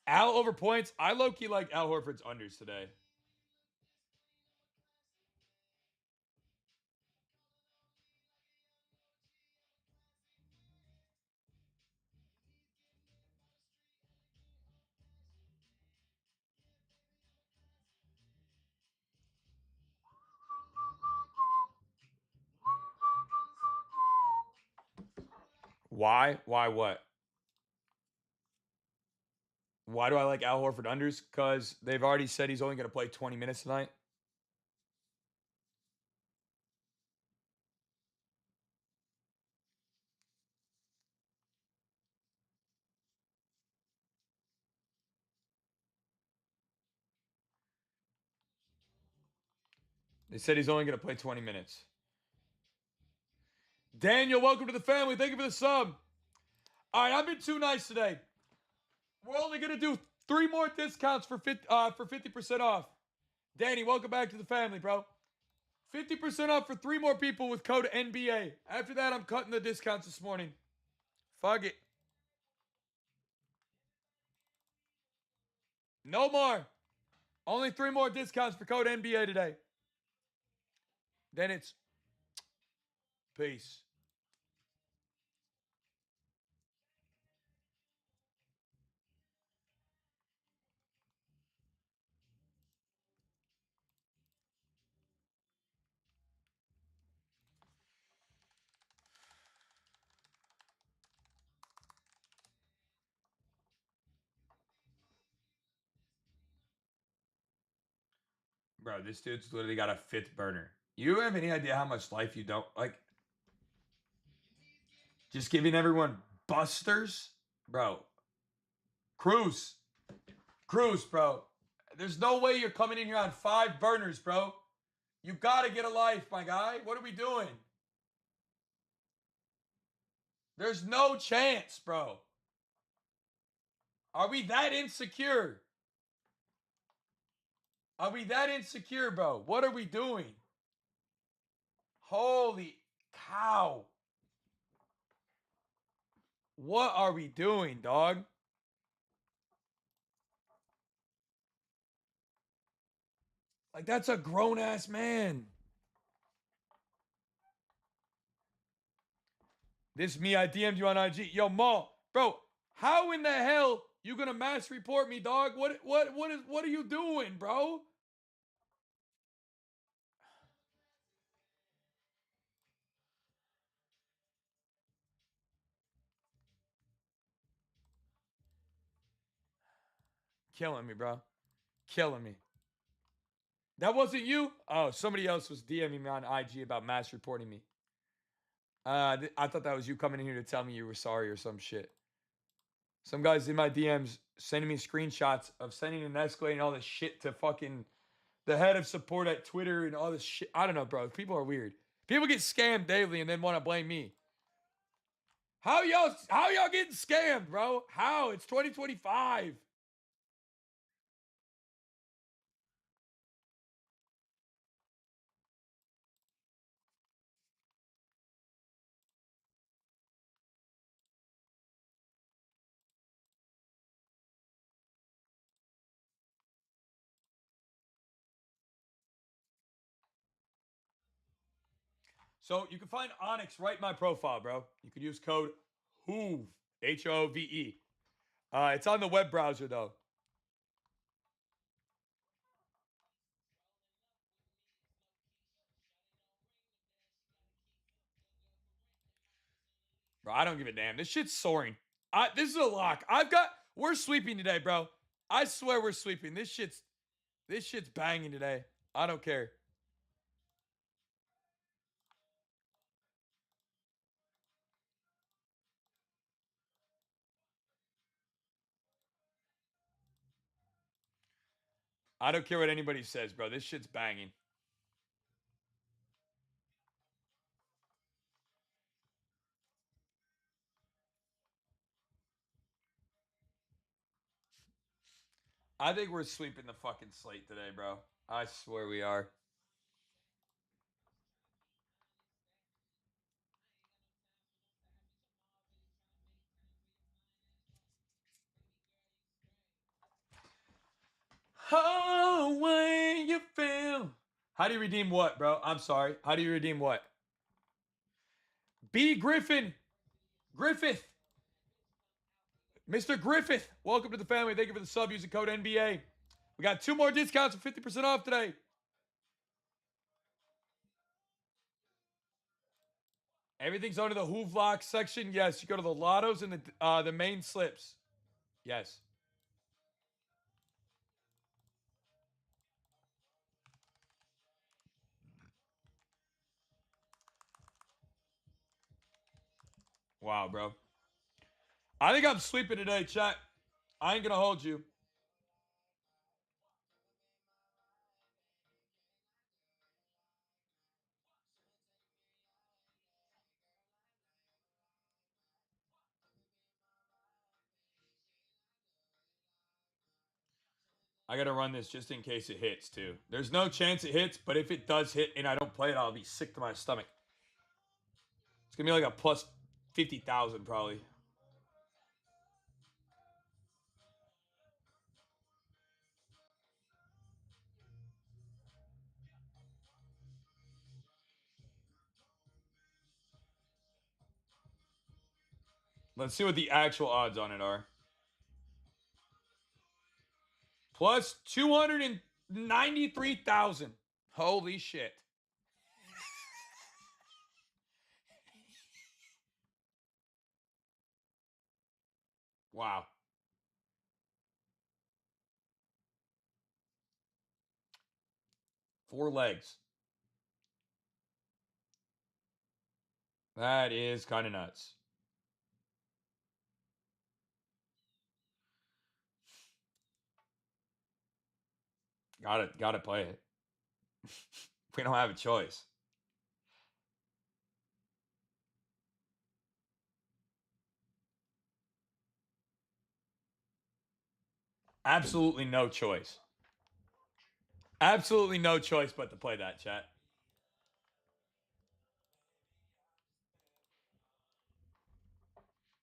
Al over points. I low-key like Al Horford's unders today. Why? Why what? Why do I like Al Horford unders? Because they've already said he's only going to play 20 minutes tonight. They said he's only going to play 20 minutes. Daniel, welcome to the family. Thank you for the sub. All right, I've been too nice today. We're only going to do 3 more discounts for 50% off. Danny, welcome back to the family, bro. 50% off for 3 more people with code NBA. After that, I'm cutting the discounts this morning. Fuck it. No more. Only 3 more discounts for code NBA today. Then it's peace. Bro, this dude's literally got a 5th burner. You have any idea how much life you don't like? Just giving everyone busters, bro. Cruz, bro. There's no way you're coming in here on 5 burners, bro. You gotta get a life, my guy. What are we doing? There's no chance, bro. Are we that insecure? Are we that insecure, bro? What are we doing? Holy cow. What are we doing, dog? Like, that's a grown-ass man. This me, I DM'd you on IG. Yo, Ma, bro, how in the hell you gonna mass report me, dog? What are you doing, bro? Killing me, bro. Killing me. That wasn't you? Oh, somebody else was DMing me on IG about mass reporting me. I thought that was you coming in here to tell me you were sorry or some shit. Some guys in my DMs sending me screenshots of sending and escalating all this shit to fucking the head of support at Twitter and all this shit. I don't know, bro. People are weird. People get scammed daily and then want to blame me. How y'all getting scammed, bro? How? It's 2025. So you can find Onyx right in my profile, bro. You can use code HOVE, HOVE. It's on the web browser though. Bro, I don't give a damn. This shit's soaring. This is a lock. We're sweeping today, bro. I swear we're sweeping. This shit's banging today. I don't care. I don't care what anybody says, bro. This shit's banging. I think we're sweeping the fucking slate today, bro. I swear we are. Oh, when you feel. How do you redeem what, bro? I'm sorry. How do you redeem what? B. Griffith. Mr. Griffith. Welcome to the family. Thank you for the sub using code NBA. We got 2 more discounts for 50% off today. Everything's under the Hoove Lock section. Yes, you go to the lottos and the main slips. Yes. Wow, bro. I think I'm sleeping today, chat. I ain't gonna hold you. I gotta run this just in case it hits too. There's no chance it hits, but if it does hit and I don't play it, I'll be sick to my stomach. It's gonna be like a plus 50,000 probably. Let's see what the actual odds on it are. Plus 293,000. Holy shit. Wow. Four legs. That is kind of nuts. Gotta play it. We don't have a choice. Absolutely no choice. Absolutely no choice but to play that, chat.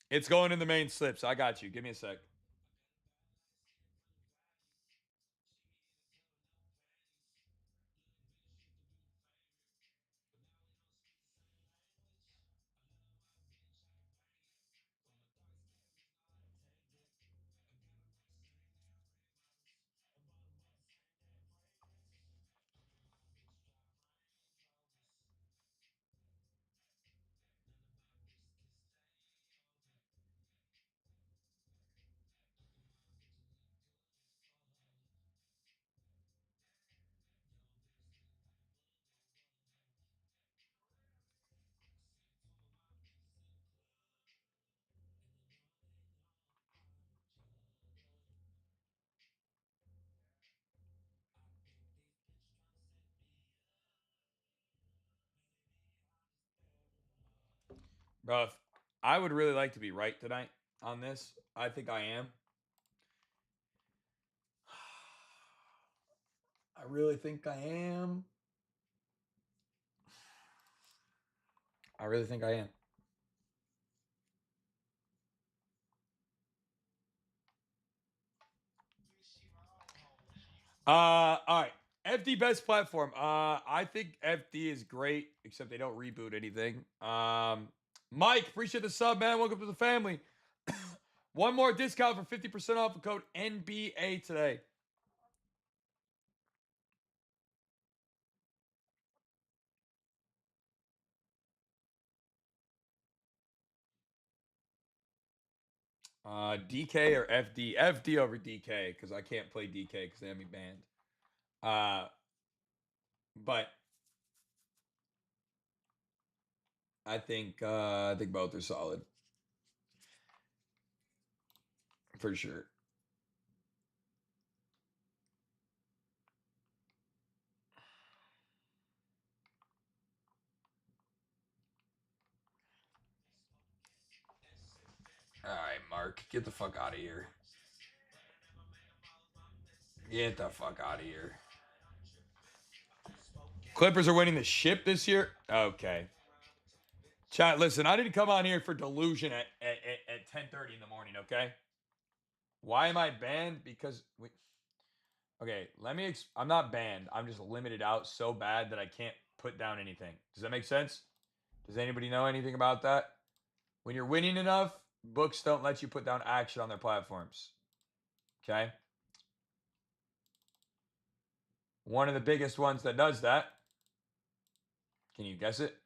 It's going in the main slips. I got you. Give me a sec. Bro, I would really like to be right tonight on this. I think I am. I really think I am. I really think I am. All right. FD best platform. I think FD is great, except they don't reboot anything. Mike, appreciate the sub, man. Welcome to the family. One more discount for 50% off the code NBA today. DK or FD? FD over DK because I can't play DK because they have me banned. But I think both are solid for sure. All right, Mark, get the fuck out of here. Get the fuck out of here. Clippers are winning the ship this year. Okay. Chat, listen, I didn't come on here for delusion at 10:30 in the morning, okay? Why am I banned? Because okay, I'm not banned. I'm just limited out so bad that I can't put down anything. Does that make sense? Does anybody know anything about that? When you're winning enough, books don't let you put down action on their platforms. Okay? One of the biggest ones that does that. Can you guess it?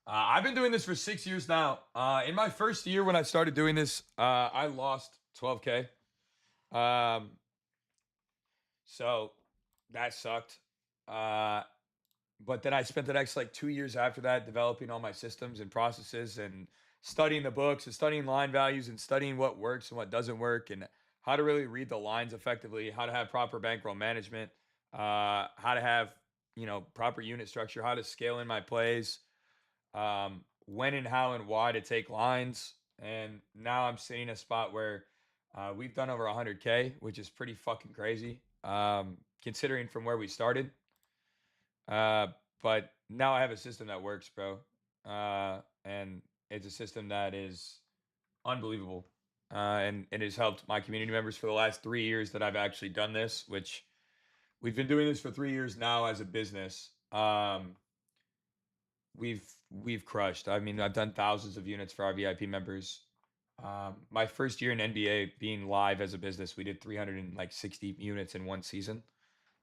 I've been doing this for 6 years now. In my first year when I started doing this, I lost 12K. Um, so that sucked. But then I spent the next like 2 years after that developing all my systems and processes and studying the books and studying line values and studying what works and what doesn't work and how to really read the lines effectively, how to have proper bankroll management, how to have proper unit structure, how to scale in my plays, when and how and why to take lines. And now I'm sitting in a spot where we've done over 100K, which is pretty fucking crazy, considering from where we started. But now I have a system that works, bro. And it's a system that is unbelievable. And it has helped my community members for the last 3 years that I've actually done this, which we've been doing this for 3 years now as a business. We've crushed. I mean, I've done thousands of units for our VIP members. My first year in NBA being live as a business, we did 360 units in one season.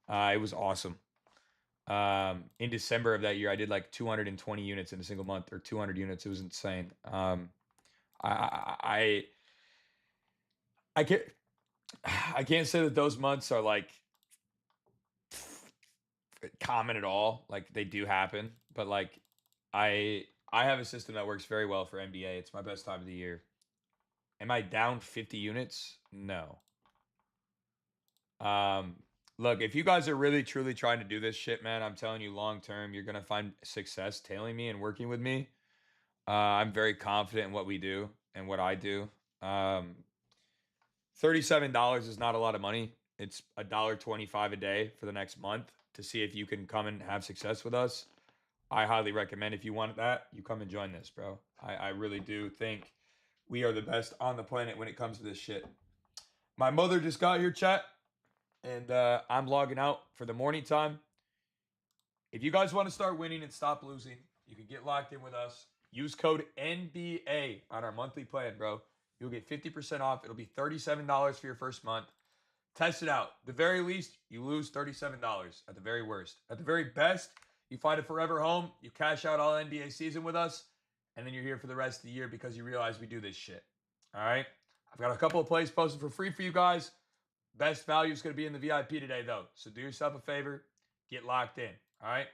It was awesome. In December of that year, I did like 220 units in a single month, or 200 units. It was insane. I I can't I can't say that those months are like common at all. Like they do happen, but like I have a system that works very well for NBA. It's my best time of the year. Am I down 50 units? No. Um, Look, if you guys are really truly trying to do this shit, man, I'm telling you, long term, you're gonna find success tailing me and working with me. I'm very confident in what we do and what I do. Um, $37 is not a lot of money. It's $1.25 a day for the next month to see if you can come and have success with us. I highly recommend, if you want that, you come and join this, bro. I really do think we are the best on the planet when it comes to this shit. My mother just got here, chat, and I'm logging out for the morning time. If you guys want to start winning and stop losing, you can get locked in with us. Use code NBA on our monthly plan, bro. You'll get 50% off. It'll be $37 for your first month. Test it out. The very least, you lose $37. At the very worst. At the very best, you find a forever home. You cash out all NBA season with us. And then you're here for the rest of the year because you realize we do this shit. All right? I've got a couple of plays posted for free for you guys. Best value is going to be in the VIP today, though. So do yourself a favor. Get locked in. All right?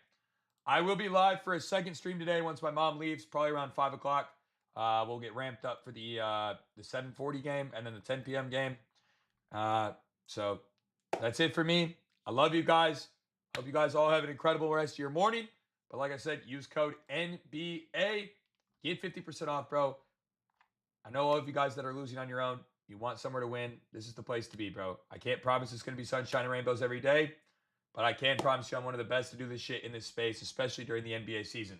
I will be live for a second stream today once my mom leaves, probably around 5 o'clock. We'll get ramped up for the 7:40 game and then the 10 p.m. game. So that's it for me. I love you guys. Hope you guys all have an incredible rest of your morning. But like I said, use code NBA. Get 50% off, bro. I know all of you guys that are losing on your own. You want somewhere to win. This is the place to be, bro. I can't promise it's going to be sunshine and rainbows every day. But I can promise you I'm one of the best to do this shit in this space, especially during the NBA season.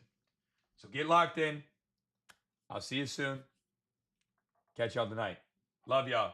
So get locked in. I'll see you soon. Catch y'all tonight. Love y'all.